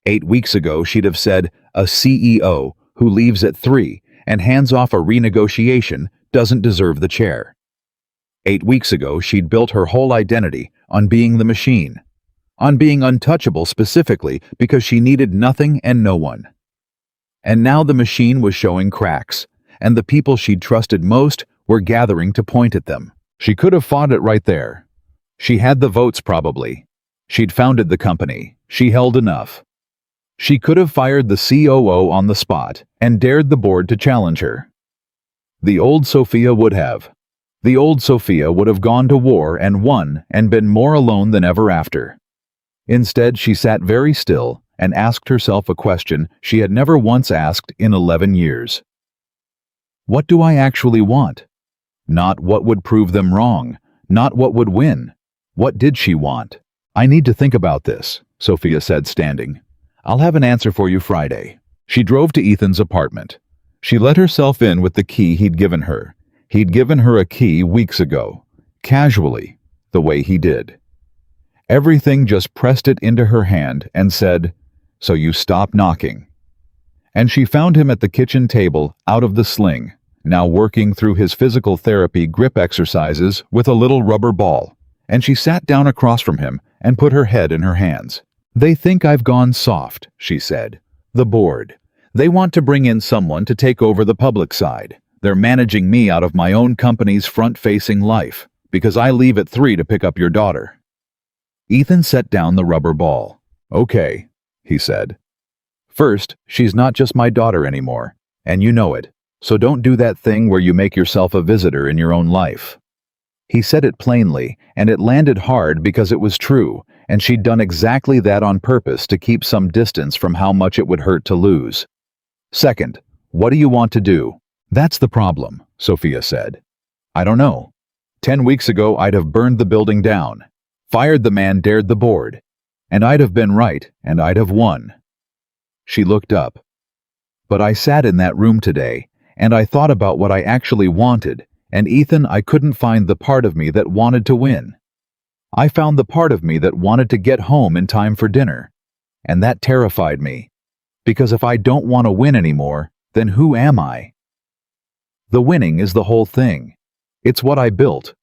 8 weeks ago, she'd have said, a CEO who leaves at 3 and hands off a renegotiation doesn't deserve the chair. 8 weeks ago, she'd built her whole identity on being the machine, on being untouchable specifically because she needed nothing and no one. And now the machine was showing cracks, and the people she'd trusted most were gathering to point at them. She could have fought it right there. She had the votes probably. She'd founded the company. She held enough. She could have fired the COO on the spot and dared the board to challenge her. The old Sophia would have. The old Sophia would have gone to war and won and been more alone than ever after. Instead, she sat very still and asked herself a question she had never once asked in 11 years. What do I actually want? Not what would prove them wrong, not what would win. What did she want? I need to think about this, Sophia said, standing. I'll have an answer for you Friday. She drove to Ethan's apartment. She let herself in with the key he'd given her. He'd given her a key weeks ago, casually, the way he did. Everything just pressed it into her hand and said, "So you stop knocking." And she found him at the kitchen table, out of the sling, now working through his physical therapy grip exercises with a little rubber ball, and she sat down across from him and put her head in her hands. "They think I've gone soft," she said. "The board. They want to bring in someone to take over the public side. They're managing me out of my own company's front-facing life, because I leave at 3 to pick up your daughter." Ethan set down the rubber ball. "Okay," he said. "First, she's not just my daughter anymore, and you know it, so don't do that thing where you make yourself a visitor in your own life." He said it plainly, and it landed hard because it was true, and she'd done exactly that on purpose to keep some distance from how much it would hurt to lose. "Second, what do you want to do?" "That's the problem," Sophia said. "I don't know. 10 weeks ago I'd have burned the building down, fired the man, dared the board, and I'd have been right, and I'd have won." She looked up. "But I sat in that room today, and I thought about what I actually wanted, and Ethan, I couldn't find the part of me that wanted to win. I found the part of me that wanted to get home in time for dinner, and that terrified me, because if I don't want to win anymore, then who am I? The winning is the whole thing. It's what I built.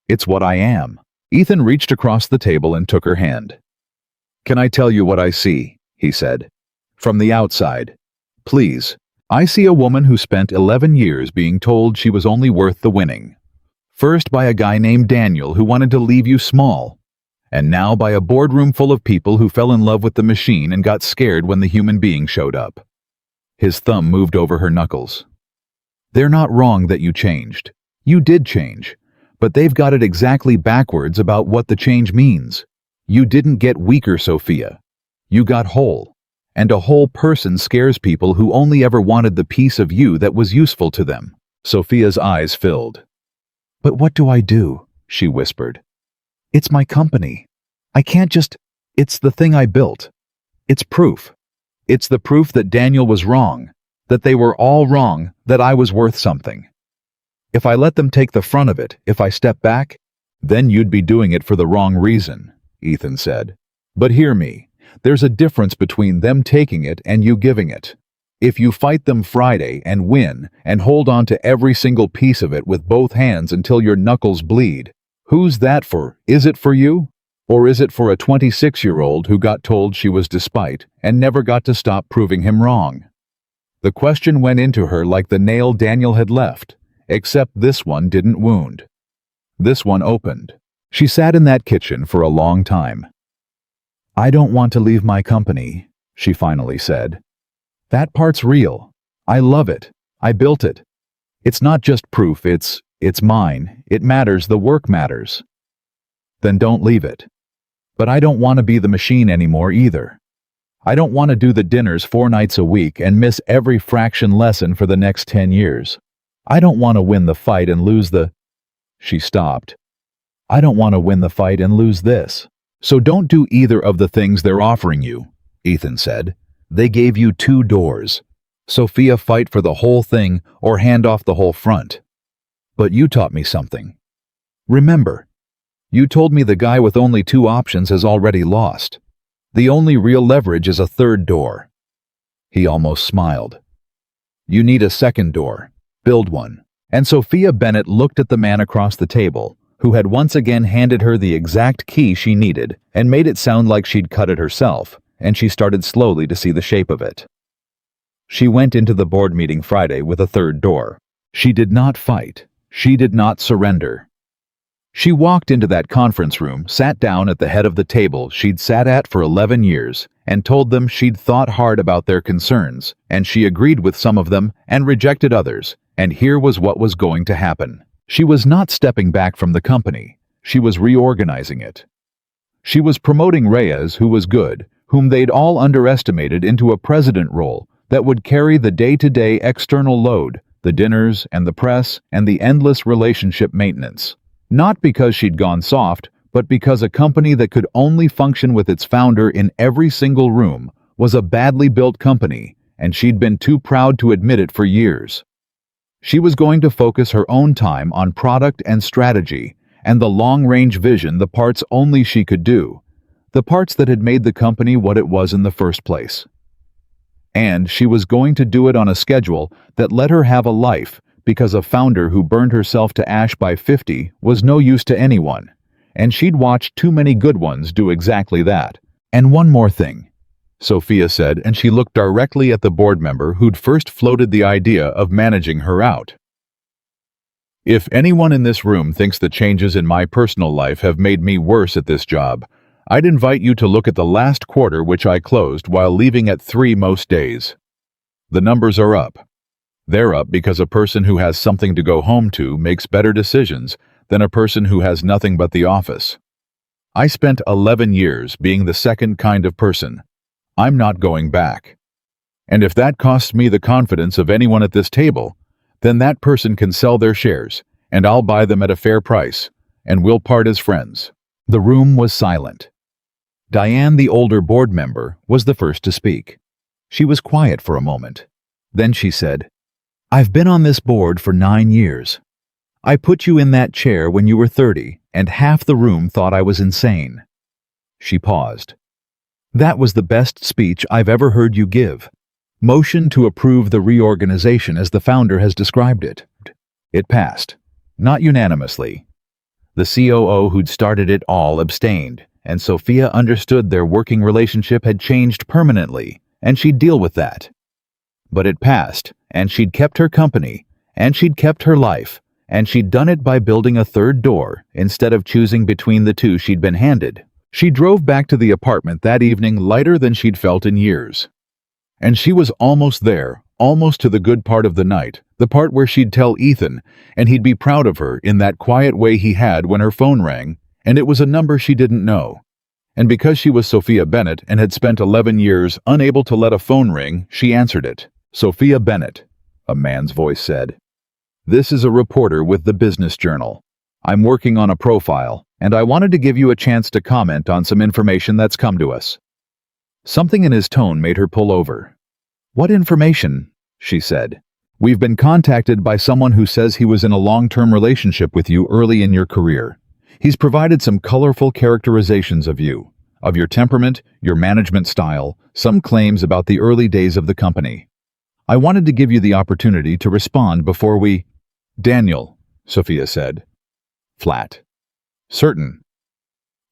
It's what I am." Ethan reached across the table and took her hand. "Can I tell you what I see?" he said. "From the outside. Please. I see a woman who spent 11 years being told she was only worth the winning. First by a guy named Daniel who wanted to leave you small, and now by a boardroom full of people who fell in love with the machine and got scared when the human being showed up." His thumb moved over her knuckles. "They're not wrong that you changed. You did change, but they've got it exactly backwards about what the change means. You didn't get weaker, Sophia. You got whole. And a whole person scares people who only ever wanted the piece of you that was useful to them." Sophia's eyes filled. "But what do I do?" she whispered. "It's my company. I can't just... It's the thing I built. It's proof. It's the proof that Daniel was wrong, that they were all wrong, that I was worth something. If I let them take the front of it, if I step back, then you'd be doing it for the wrong reason," Ethan said. "But hear me. There's a difference between them taking it and you giving it. If you fight them Friday and win and hold on to every single piece of it with both hands until your knuckles bleed, who's that for? Is it for you? Or is it for a 26-year-old who got told she was despite and never got to stop proving him wrong?" The question went into her like the nail Daniel had left, except this one didn't wound. This one opened. She sat in that kitchen for a long time. "I don't want to leave my company," she finally said. "That part's real. I love it. I built it. It's not just proof, it's mine. It matters, the work matters. Then don't leave it. But I don't want to be the machine anymore either. I don't want to do the dinners 4 nights a week and miss every fraction lesson for the next 10 years. I don't want to win the fight and lose the... She stopped. I don't want to win the fight and lose this. So don't do either of the things they're offering you, Ethan said. They gave you 2 doors. Sophia, fight for the whole thing or hand off the whole front. But you taught me something. Remember, you told me the guy with only 2 options has already lost. The only real leverage is a 3rd door. He almost smiled. You need a 2nd door. Build one. And Sophia Bennett looked at the man across the table, who had once again handed her the exact key she needed and made it sound like she'd cut it herself, and she started slowly to see the shape of it. She went into the board meeting Friday with a 3rd door. She did not fight. She did not surrender. She walked into that conference room, sat down at the head of the table she'd sat at for 11 years, and told them she'd thought hard about their concerns, and she agreed with some of them and rejected others, and here was what was going to happen. She was not stepping back from the company. She was reorganizing it. She was promoting Reyes, who was good, whom they'd all underestimated, into a president role that would carry the day-to-day external load, the dinners and the press and the endless relationship maintenance. Not because she'd gone soft, but because a company that could only function with its founder in every single room was a badly built company, and she'd been too proud to admit it for years. She was going to focus her own time on product and strategy and the long-range vision, the parts only she could do, the parts that had made the company what it was in the first place. And she was going to do it on a schedule that let her have a life, because a founder who burned herself to ash by 50 was no use to anyone, and she'd watched too many good ones do exactly that. And one more thing, Sophia said, and she looked directly at the board member who'd first floated the idea of managing her out. If anyone in this room thinks the changes in my personal life have made me worse at this job, I'd invite you to look at the last quarter, which I closed while leaving at 3 most days. The numbers are up. They're up because a person who has something to go home to makes better decisions than a person who has nothing but the office. I spent 11 years being the second kind of person. I'm not going back. And if that costs me the confidence of anyone at this table, then that person can sell their shares, and I'll buy them at a fair price, and we'll part as friends. The room was silent. Diane, the older board member, was the first to speak. She was quiet for a moment. Then she said, I've been on this board for 9 years. I put you in that chair when you were 30, and half the room thought I was insane. She paused. That was the best speech I've ever heard you give. Motion to approve the reorganization as the founder has described it. It passed. Not unanimously. The COO who'd started it all abstained, and Sophia understood their working relationship had changed permanently, and she'd deal with that. But it passed, and she'd kept her company, and she'd kept her life, and she'd done it by building a 3rd door instead of choosing between the 2 she'd been handed. She drove back to the apartment that evening lighter than she'd felt in years. And she was almost there, almost to the good part of the night, the part where she'd tell Ethan, and he'd be proud of her in that quiet way he had when her phone rang, and it was a number she didn't know. And because she was Sophia Bennett and had spent 11 years unable to let a phone ring, she answered it. Sophia Bennett, a man's voice said. This is a reporter with the Business Journal. I'm working on a profile, and I wanted to give you a chance to comment on some information that's come to us. Something in his tone made her pull over. What information? She said. We've been contacted by someone who says he was in a long-term relationship with you early in your career. He's provided some colorful characterizations of you, of your temperament, your management style, some claims about the early days of the company. I wanted to give you the opportunity to respond before we... Daniel, Sophia said. Flat. Certain.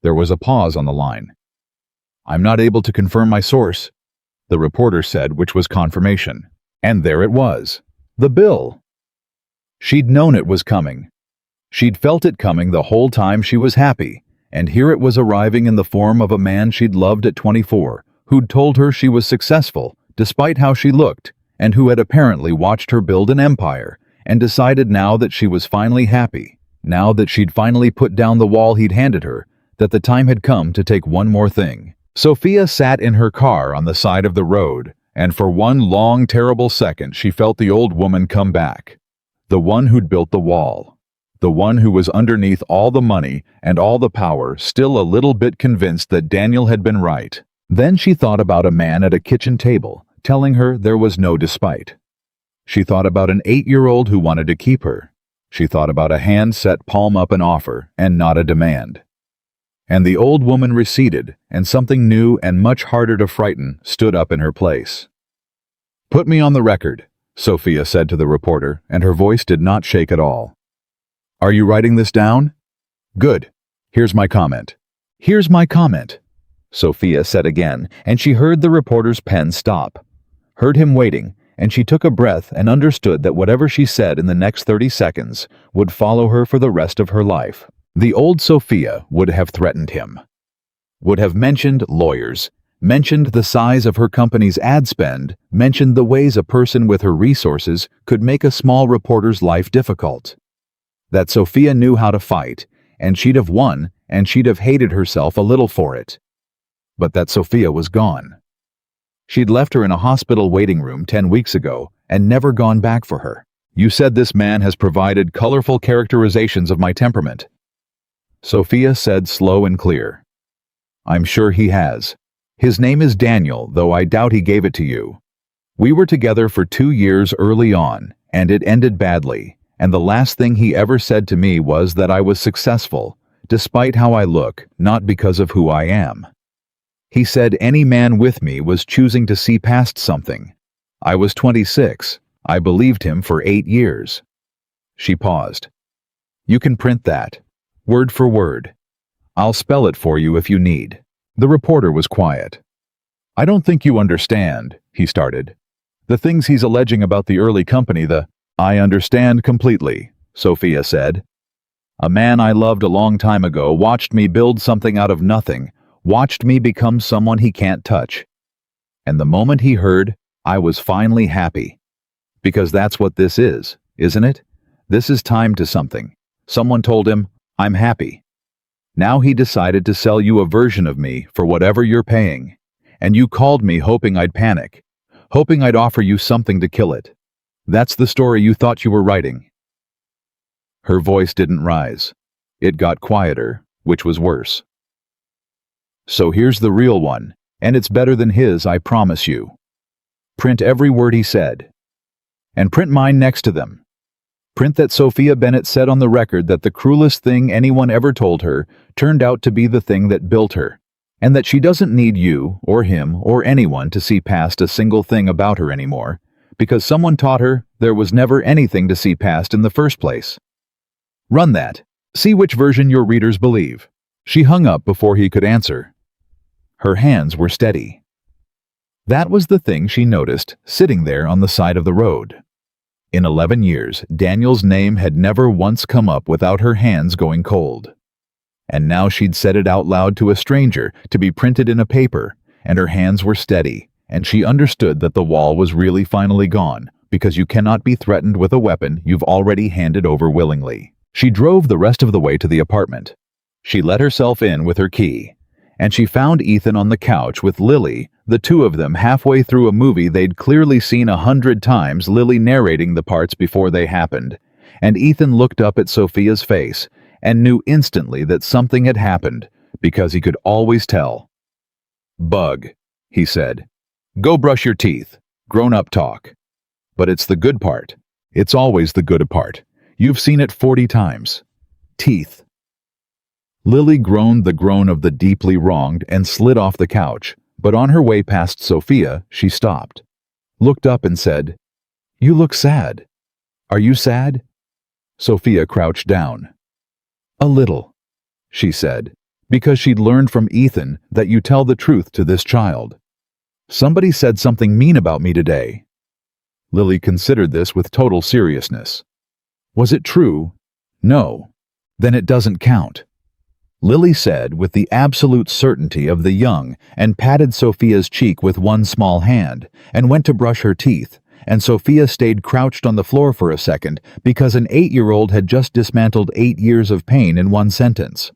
There was a pause on the line. I'm not able to confirm my source, the reporter said, which was confirmation. And there it was. The bill. She'd known it was coming. She'd felt it coming the whole time she was happy, and here it was arriving in the form of a man she'd loved at 24, who'd told her she was successful, despite how she looked, and who had apparently watched her build an empire, and decided now that she was finally happy, now that she'd finally put down the wall he'd handed her, that the time had come to take one more thing. Sophia sat in her car on the side of the road, and for one long, terrible second she felt the old woman come back. The one who'd built the wall. The one who was underneath all the money and all the power, still a little bit convinced that Daniel had been right. Then she thought about a man at a kitchen table, telling her there was no despite. She thought about an 8-year-old who wanted to keep her. She thought about a hand set palm up an offer and not a demand. And the old woman receded, and something new and much harder to frighten stood up in her place. "Put me on the record," Sophia said to the reporter, and her voice did not shake at all. "Are you writing this down? Good. Here's my comment." "Here's my comment," Sophia said again, and she heard the reporter's pen stop, heard him waiting, and she took a breath and understood that whatever she said in the next 30 seconds would follow her for the rest of her life. The old Sophia would have threatened him, would have mentioned lawyers, mentioned the size of her company's ad spend, mentioned the ways a person with her resources could make a small reporter's life difficult. That Sophia knew how to fight, and she'd have won, and she'd have hated herself a little for it. But that Sophia was gone. She'd left her in a hospital waiting room 10 weeks ago and never gone back for her. "You said this man has provided colorful characterizations of my temperament," Sophia said slow and clear. "I'm sure he has. His name is Daniel, though I doubt he gave it to you. We were together for 2 years early on, and it ended badly, and the last thing he ever said to me was that I was successful, despite how I look, not because of who I am. He said any man with me was choosing to see past something. I was 26. I believed him for 8 years." She paused. "You can print that, word for word. I'll spell it for you if you need." The reporter was quiet. "I don't think you understand," he started. "The things he's alleging about the early company, I understand completely," Sophia said. "A man I loved a long time ago watched me build something out of nothing, watched me become someone he can't touch. And the moment he heard, I was finally happy. Because that's what this is, isn't it? This is time to something. Someone told him, 'I'm happy.' Now he decided to sell you a version of me for whatever you're paying. And you called me hoping I'd panic, hoping I'd offer you something to kill it. That's the story you thought you were writing." Her voice didn't rise. It got quieter, which was worse. "So here's the real one, and it's better than his, I promise you. Print every word he said. And print mine next to them. Print that Sophia Bennett said on the record that the cruelest thing anyone ever told her turned out to be the thing that built her, and that she doesn't need you or him or anyone to see past a single thing about her anymore, because someone taught her there was never anything to see past in the first place. Run that. See which version your readers believe." She hung up before he could answer. Her hands were steady. That was the thing she noticed sitting there on the side of the road. In 11 years, Daniel's name had never once come up without her hands going cold. And now she'd said it out loud to a stranger to be printed in a paper, and her hands were steady, and she understood that the wall was really finally gone, because you cannot be threatened with a weapon you've already handed over willingly. She drove the rest of the way to the apartment. She let herself in with her key, and she found Ethan on the couch with Lily, the two of them halfway through a movie they'd clearly seen 100 times, Lily narrating the parts before they happened, and Ethan looked up at Sophia's face and knew instantly that something had happened, because he could always tell. "Bug," he said. "Go brush your teeth. Grown-up talk. But it's the good part. It's always the good part. You've seen it 40 times. Teeth." Lily groaned the groan of the deeply wronged and slid off the couch, but on her way past Sophia, she stopped, looked up and said, "You look sad. Are you sad?" Sophia crouched down. "A little," she said, because she'd learned from Ethan that you tell the truth to this child. "Somebody said something mean about me today." Lily considered this with total seriousness. "Was it true? No. Then it doesn't count," Lily said with the absolute certainty of the young, and patted Sophia's cheek with one small hand, and went to brush her teeth, and Sophia stayed crouched on the floor for a second because an 8-year-old had just dismantled 8 years of pain in one sentence.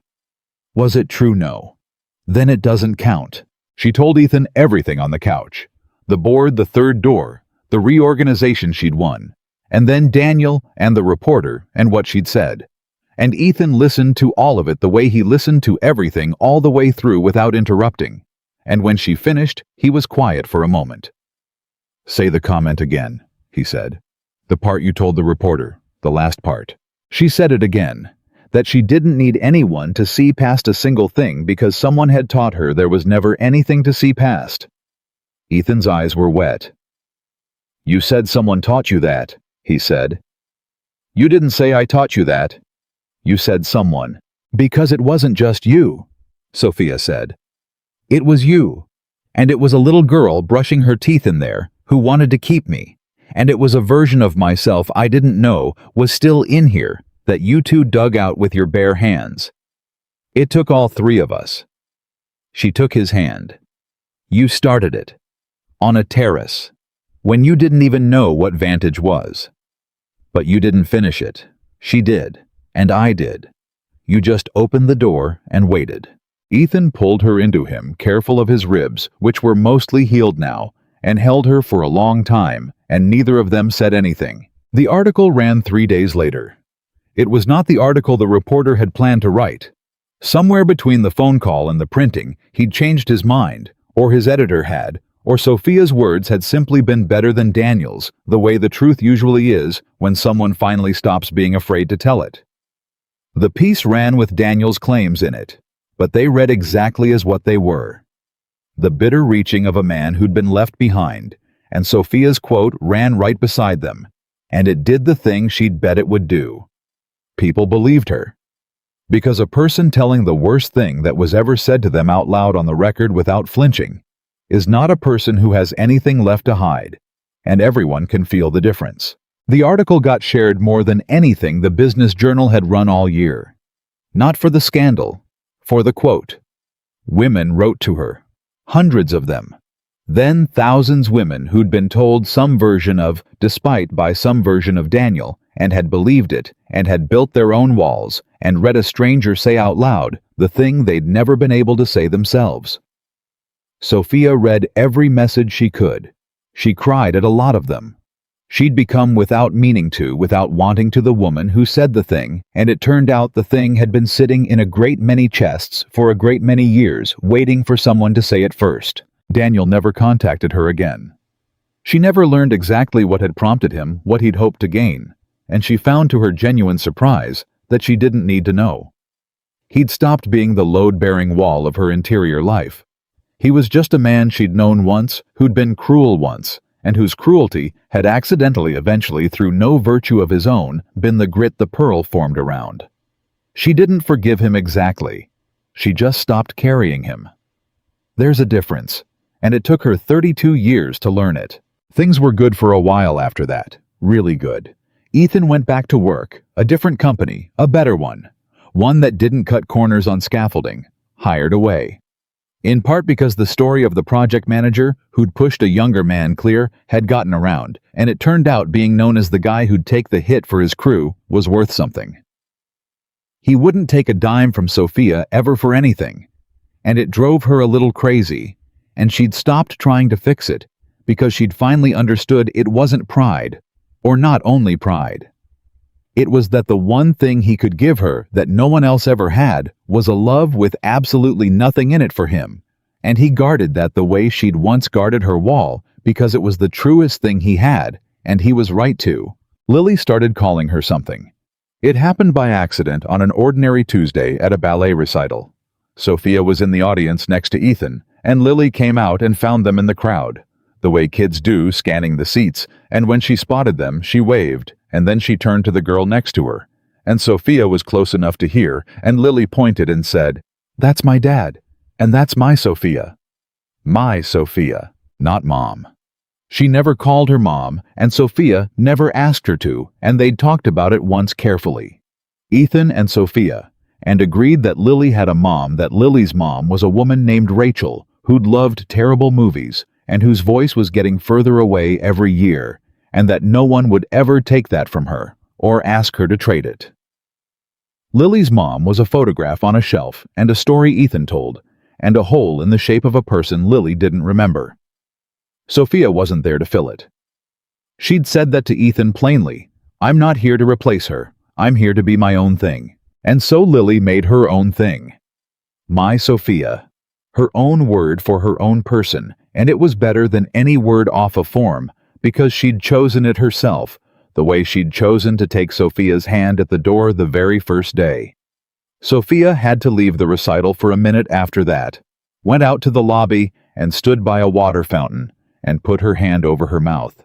Was it true? No. Then it doesn't count. She told Ethan everything on the couch. The board, the third door, the reorganization she'd won, and then Daniel and the reporter and what she'd said. And Ethan listened to all of it the way he listened to everything all the way through without interrupting. And when she finished, he was quiet for a moment. "Say the comment again," he said. "The part you told the reporter, the last part." She said it again, that she didn't need anyone to see past a single thing because someone had taught her there was never anything to see past. Ethan's eyes were wet. "You said someone taught you that," he said. "You didn't say I taught you that. You said someone." "Because it wasn't just you," Sophia said. "It was you. And it was a little girl brushing her teeth in there who wanted to keep me. And it was a version of myself I didn't know was still in here that you two dug out with your bare hands. It took all three of us." She took his hand. "You started it. On a terrace. When you didn't even know what Vantage was. But you didn't finish it. She did. And I did. You just opened the door and waited." Ethan pulled her into him, careful of his ribs, which were mostly healed now, and held her for a long time, and neither of them said anything. The article ran 3 days later. It was not the article the reporter had planned to write. Somewhere between the phone call and the printing, he'd changed his mind, or his editor had, or Sophia's words had simply been better than Daniel's, the way the truth usually is when someone finally stops being afraid to tell it. The piece ran with Daniel's claims in it, but they read exactly as what they were. The bitter reaching of a man who'd been left behind, and Sophia's quote ran right beside them, and it did the thing she'd bet it would do. People believed her. Because a person telling the worst thing that was ever said to them out loud on the record without flinching is not a person who has anything left to hide, and everyone can feel the difference. The article got shared more than anything the Business Journal had run all year. Not for the scandal, for the quote. Women wrote to her. Hundreds of them. Then thousands women who'd been told some version of, despite by some version of Daniel, and had believed it, and had built their own walls, and read a stranger say out loud the thing they'd never been able to say themselves. Sophia read every message she could. She cried at a lot of them. She'd become without meaning to, without wanting to the woman who said the thing, and it turned out the thing had been sitting in a great many chests for a great many years, waiting for someone to say it first. Daniel never contacted her again. She never learned exactly what had prompted him, what he'd hoped to gain, and she found to her genuine surprise that she didn't need to know. He'd stopped being the load-bearing wall of her interior life. He was just a man she'd known once, who'd been cruel once, and whose cruelty had accidentally, eventually, through no virtue of his own, been the grit the pearl formed around. She didn't forgive him exactly. She just stopped carrying him. There's a difference, and it took her 32 years to learn it. Things were good for a while after that, really good. Ethan went back to work, a different company, a better one that didn't cut corners on scaffolding, hired away. In part because the story of the project manager who'd pushed a younger man clear had gotten around, and it turned out being known as the guy who'd take the hit for his crew was worth something. He wouldn't take a dime from Sophia ever for anything, and it drove her a little crazy, and she'd stopped trying to fix it because she'd finally understood it wasn't pride, or not only pride. It was that the one thing he could give her that no one else ever had was a love with absolutely nothing in it for him, and he guarded that the way she'd once guarded her wall because it was the truest thing he had, and he was right to. Lily started calling her something. It happened by accident on an ordinary Tuesday at a ballet recital. Sophia was in the audience next to Ethan, and Lily came out and found them in the crowd, the way kids do, scanning the seats, and when she spotted them, she waved, and then she turned to the girl next to her, and Sophia was close enough to hear, and Lily pointed and said, "That's my dad, and that's my Sophia." My Sophia, not Mom. She never called her Mom, and Sophia never asked her to, and they'd talked about it once carefully. Ethan and Sophia, and agreed that Lily had a mom, that Lily's mom was a woman named Rachel, who'd loved terrible movies, and whose voice was getting further away every year, and that no one would ever take that from her or ask her to trade it. Lily's mom was a photograph on a shelf and a story Ethan told, and a hole in the shape of a person Lily didn't remember. Sophia wasn't there to fill it. She'd said that to Ethan plainly, "I'm not here to replace her, I'm here to be my own thing." And so Lily made her own thing. My Sophia. Her own word for her own person, and it was better than any word off a form, because she'd chosen it herself, the way she'd chosen to take Sophia's hand at the door the very first day. Sophia had to leave the recital for a minute after that, went out to the lobby and stood by a water fountain and put her hand over her mouth.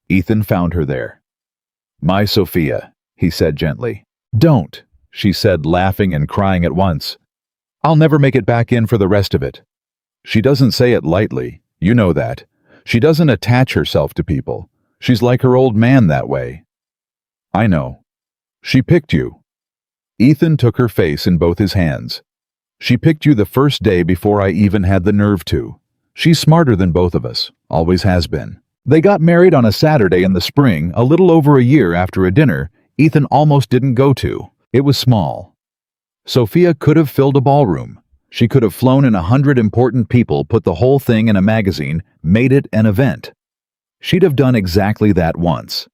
Ethan found her there. "My Sophia," he said gently. "Don't," she said, laughing and crying at once. "I'll never make it back in for the rest of it." She doesn't say it lightly, you know that. She doesn't attach herself to people. She's like her old man that way. I know. She picked you. Ethan took her face in both his hands. She picked you the first day before I even had the nerve to. She's smarter than both of us, always has been. They got married on a Saturday in the spring, a little over a year after a dinner Ethan almost didn't go to. It was small. Sophia could have filled a ballroom. She could have flown in 100 important people, put the whole thing in a magazine, made it an event. She'd have done exactly that once.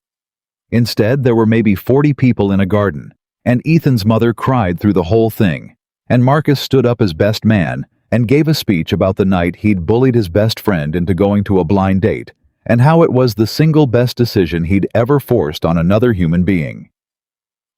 Instead, there were maybe 40 people in a garden, and Ethan's mother cried through the whole thing, and Marcus stood up as best man and gave a speech about the night he'd bullied his best friend into going to a blind date, and how it was the single best decision he'd ever forced on another human being.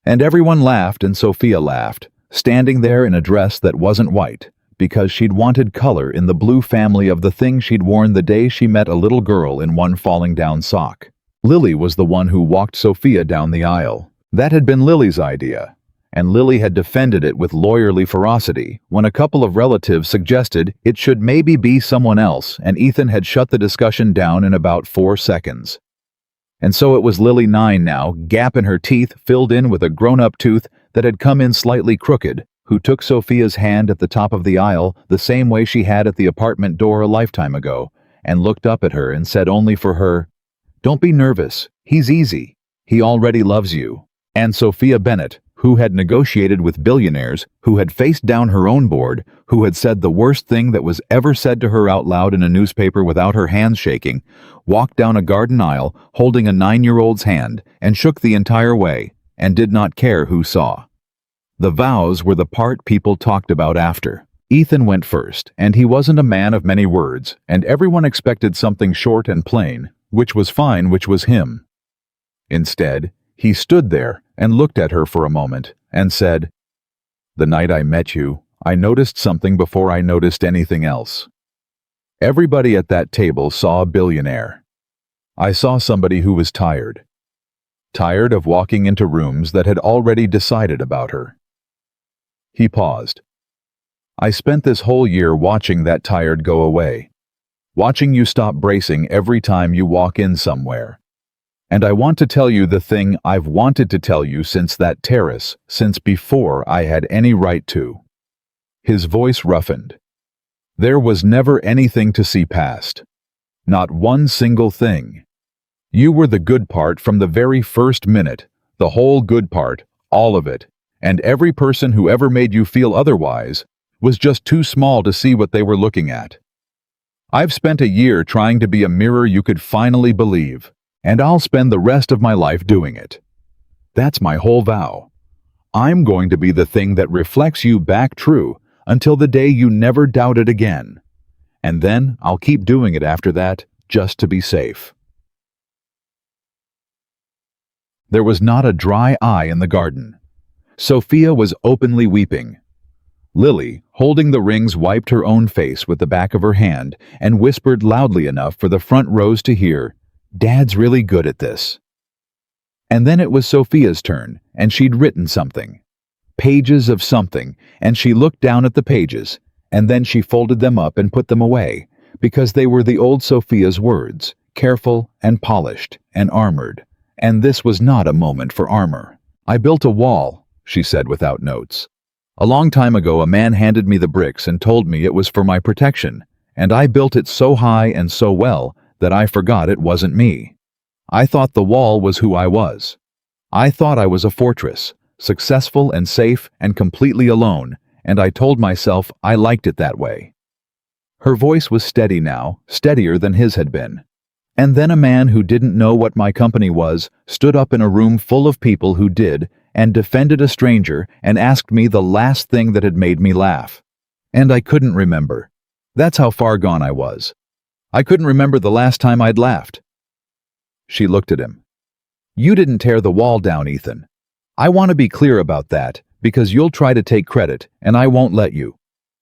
And everyone laughed, and Sophia laughed, standing there in a dress that wasn't white, because she'd wanted color in the blue family of the thing she'd worn the day she met a little girl in one falling down sock. Lily was the one who walked Sophia down the aisle. That had been Lily's idea, and Lily had defended it with lawyerly ferocity when a couple of relatives suggested it should maybe be someone else, and Ethan had shut the discussion down in about 4 seconds. And so it was Lily 9 now, gap in her teeth filled in with a grown-up tooth that had come in slightly crooked, who took Sophia's hand at the top of the aisle the same way she had at the apartment door a lifetime ago, and looked up at her and said only for her, "Don't be nervous, he's easy, he already loves you." And Sophia Bennett, who had negotiated with billionaires, who had faced down her own board, who had said the worst thing that was ever said to her out loud in a newspaper without her hands shaking, walked down a garden aisle holding a 9-year-old's hand and shook the entire way, and did not care who saw. The vows were the part people talked about after. Ethan went first, and he wasn't a man of many words, and everyone expected something short and plain, which was fine, which was him. Instead, he stood there and looked at her for a moment and said, "The night I met you, I noticed something before I noticed anything else. Everybody at that table saw a billionaire. I saw somebody who was tired. Tired of walking into rooms that had already decided about her." He paused. "I spent this whole year watching that tired go away, watching you stop bracing every time you walk in somewhere. And I want to tell you the thing I've wanted to tell you since that terrace, since before I had any right to." His voice roughened. "There was never anything to see past. Not one single thing. You were the good part from the very first minute, the whole good part, all of it, and every person who ever made you feel otherwise was just too small to see what they were looking at. I've spent a year trying to be a mirror you could finally believe, and I'll spend the rest of my life doing it. That's my whole vow. I'm going to be the thing that reflects you back true until the day you never doubt it again. And then I'll keep doing it after that, just to be safe." There was not a dry eye in the garden. Sophia was openly weeping. Lily, holding the rings, wiped her own face with the back of her hand and whispered loudly enough for the front rows to hear, "Dad's really good at this." And then it was Sophia's turn, and she'd written something. Pages of something, and she looked down at the pages, and then she folded them up and put them away, because they were the old Sophia's words, careful and polished and armored. And this was not a moment for armor. "I built a wall," she said without notes. "A long time ago a man handed me the bricks and told me it was for my protection, and I built it so high and so well that I forgot it wasn't me. I thought the wall was who I was. I thought I was a fortress, successful and safe and completely alone, and I told myself I liked it that way. Her voice was steady now, steadier than his had been. And then a man who didn't know what my company was stood up in a room full of people who did and defended a stranger and asked me the last thing that had made me laugh. And I couldn't remember. That's how far gone I was. I couldn't remember the last time I'd laughed. She looked at him. You didn't tear the wall down, Ethan. I want to be clear about that, because you'll try to take credit, and I won't let you.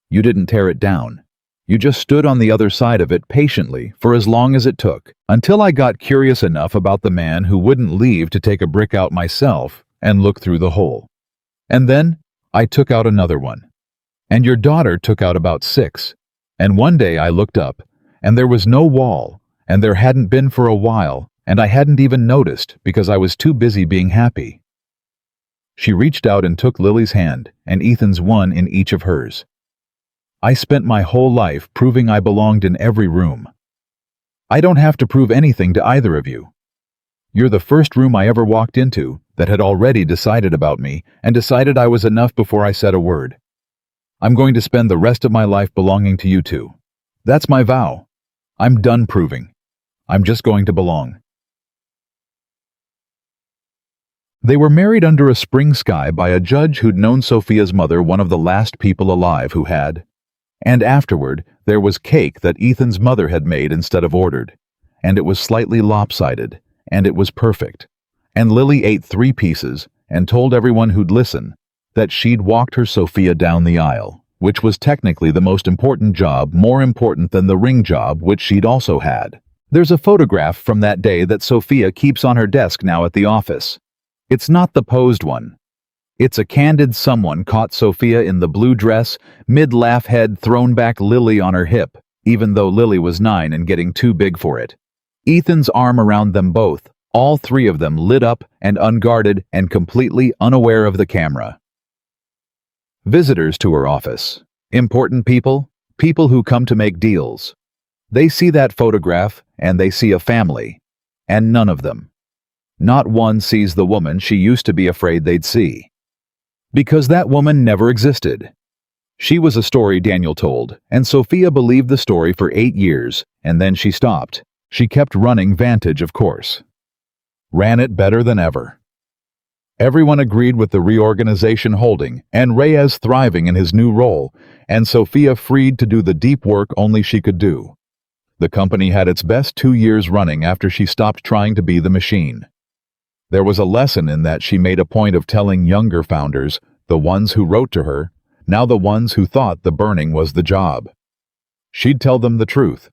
You didn't tear it down. You just stood on the other side of it patiently for as long as it took, until I got curious enough about the man who wouldn't leave to take a brick out myself and look through the hole. And then I took out another one. And your daughter took out about 6. And one day I looked up, and there was no wall, and there hadn't been for a while, and I hadn't even noticed because I was too busy being happy. She reached out and took Lily's hand, and Ethan's one in each of hers. I spent my whole life proving I belonged in every room. I don't have to prove anything to either of you. You're the first room I ever walked into that had already decided about me and decided I was enough before I said a word. I'm going to spend the rest of my life belonging to you two. That's my vow. I'm done proving. I'm just going to belong. They were married under a spring sky by a judge who'd known Sophia's mother, one of the last people alive who had. And afterward, there was cake that Ethan's mother had made instead of ordered. And it was slightly lopsided, and it was perfect. And Lily ate 3 pieces and told everyone who'd listen that she'd walked her Sophia down the aisle, which was technically the most important job, more important than the ring job, which she'd also had. There's a photograph from that day that Sophia keeps on her desk now at the office. It's not the posed one. It's a candid someone caught Sophia in the blue dress, mid-laugh head thrown back, Lily on her hip, even though Lily was 9 and getting too big for it. Ethan's arm around them both, all 3 of them lit up and unguarded and completely unaware of the camera. Visitors to her office. Important people, people who come to make deals. They see that photograph and they see a family, and none of them. Not one sees the woman she used to be afraid they'd see. Because that woman never existed. She was a story Daniel told, and Sophia believed the story for 8 years, and then she stopped. She kept running Vantage, of course. Ran it better than ever. Everyone agreed with the reorganization holding, and Reyes thriving in his new role, and Sophia freed to do the deep work only she could do. The company had its best 2 years running after she stopped trying to be the machine. There was a lesson in that she made a point of telling younger founders, the ones who wrote to her, now the ones who thought the burning was the job. She'd tell them the truth.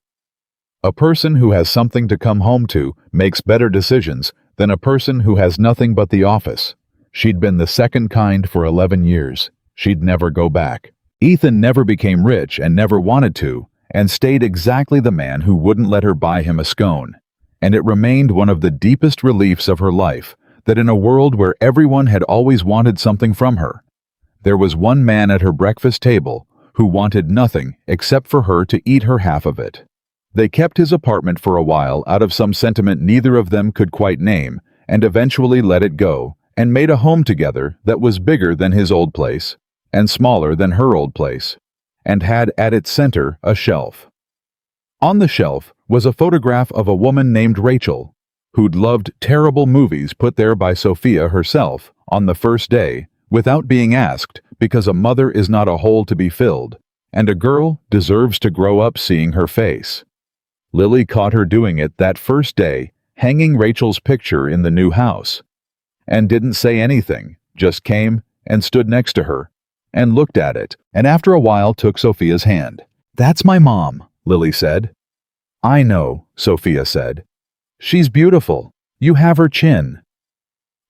A person who has something to come home to makes better decisions than a person who has nothing but the office. She'd been the second kind for 11 years. She'd never go back. Ethan never became rich and never wanted to, and stayed exactly the man who wouldn't let her buy him a scone. And it remained one of the deepest reliefs of her life that in a world where everyone had always wanted something from her, there was one man at her breakfast table who wanted nothing except for her to eat her half of it. They kept his apartment for a while out of some sentiment neither of them could quite name, and eventually let it go and made a home together that was bigger than his old place and smaller than her old place, and had at its center a shelf. On the shelf was a photograph of a woman named Rachel, who'd loved terrible movies put there by Sophia herself on the first day, without being asked, because a mother is not a hole to be filled, and a girl deserves to grow up seeing her face. Lily caught her doing it that first day, hanging Rachel's picture in the new house, and didn't say anything, just came and stood next to her, and looked at it, and after a while took Sophia's hand. "That's my mom," Lily said. "I know," Sophia said. "She's beautiful. You have her chin.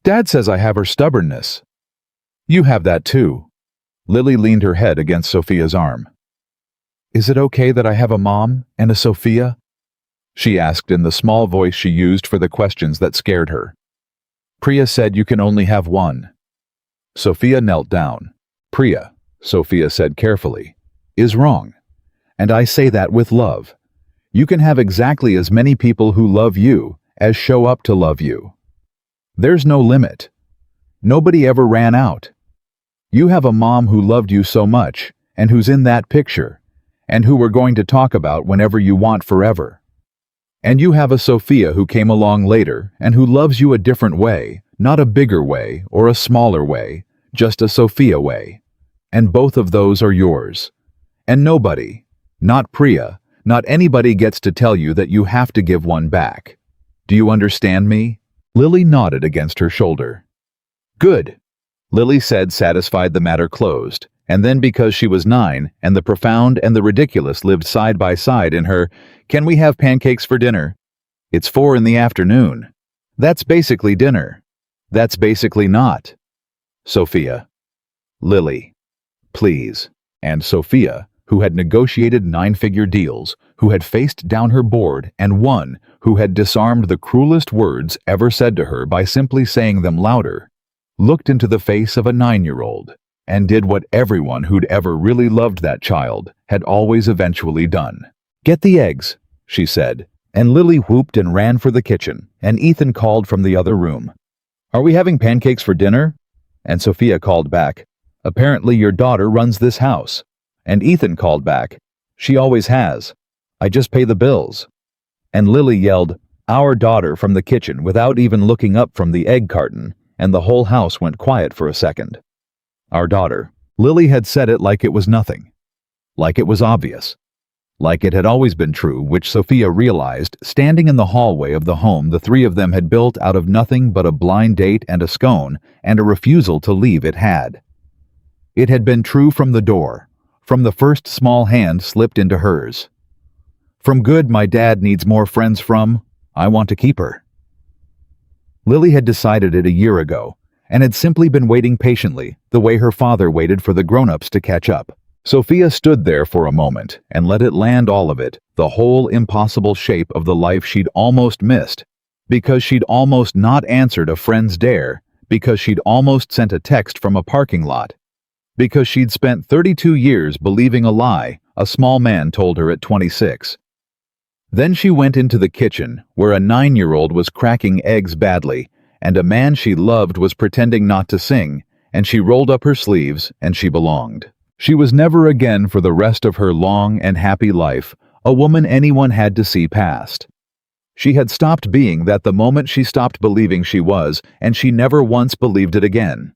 Dad says I have her stubbornness. You have that too." Lily leaned her head against Sophia's arm. "Is it okay that I have a mom and a Sophia?" she asked in the small voice she used for the questions that scared her. "Priya said you can only have one." Sophia knelt down. "Priya," Sophia said carefully, "is wrong. And I say that with love. You can have exactly as many people who love you as show up to love you. There's no limit. Nobody ever ran out. You have a mom who loved you so much, and who's in that picture, and who we're going to talk about whenever you want forever. And you have a Sophia who came along later and who loves you a different way, not a bigger way or a smaller way, just a Sophia way. And both of those are yours. And nobody, not Priya, not anybody gets to tell you that you have to give one back. Do you understand me? Lily nodded against her shoulder. Good, Lily said, satisfied the matter closed. And then, because she was 9 and the profound and the ridiculous lived side by side in her, "Can we have pancakes for dinner? It's 4 in the afternoon. That's basically dinner. That's basically not." Sophia. Lily. Please. And Sophia, who had negotiated 9-figure deals, who had faced down her board and won, who had disarmed the cruelest words ever said to her by simply saying them louder, looked into the face of a 9-year-old and did what everyone who'd ever really loved that child had always eventually done. "Get the eggs," she said, and Lily whooped and ran for the kitchen, and Ethan called from the other room. "Are we having pancakes for dinner?" And Sophia called back, "Apparently your daughter runs this house." And Ethan called back, "She always has. I just pay the bills." And Lily yelled, "Our daughter," from the kitchen without even looking up from the egg carton, and the whole house went quiet for a second. Our daughter. Lily had said it like it was nothing. Like it was obvious. Like it had always been true, which Sophia realized, standing in the hallway of the home the three of them had built out of nothing but a blind date and a scone, and a refusal to leave it had. It had been true from the door, from the first small hand slipped into hers. From good my dad needs more friends from, I want to keep her. Lily had decided it a year ago, and had simply been waiting patiently, the way her father waited for the grown-ups to catch up. Sophia stood there for a moment and let it land, all of it, the whole impossible shape of the life she'd almost missed, because she'd almost not answered a friend's dare, because she'd almost sent a text from a parking lot, because she'd spent 32 years believing a lie a small man told her at 26. Then she went into the kitchen, where a 9-year-old was cracking eggs badly, and a man she loved was pretending not to sing, and she rolled up her sleeves, and she belonged. She was never again, for the rest of her long and happy life, a woman anyone had to see past. She had stopped being that the moment she stopped believing she was, and she never once believed it again.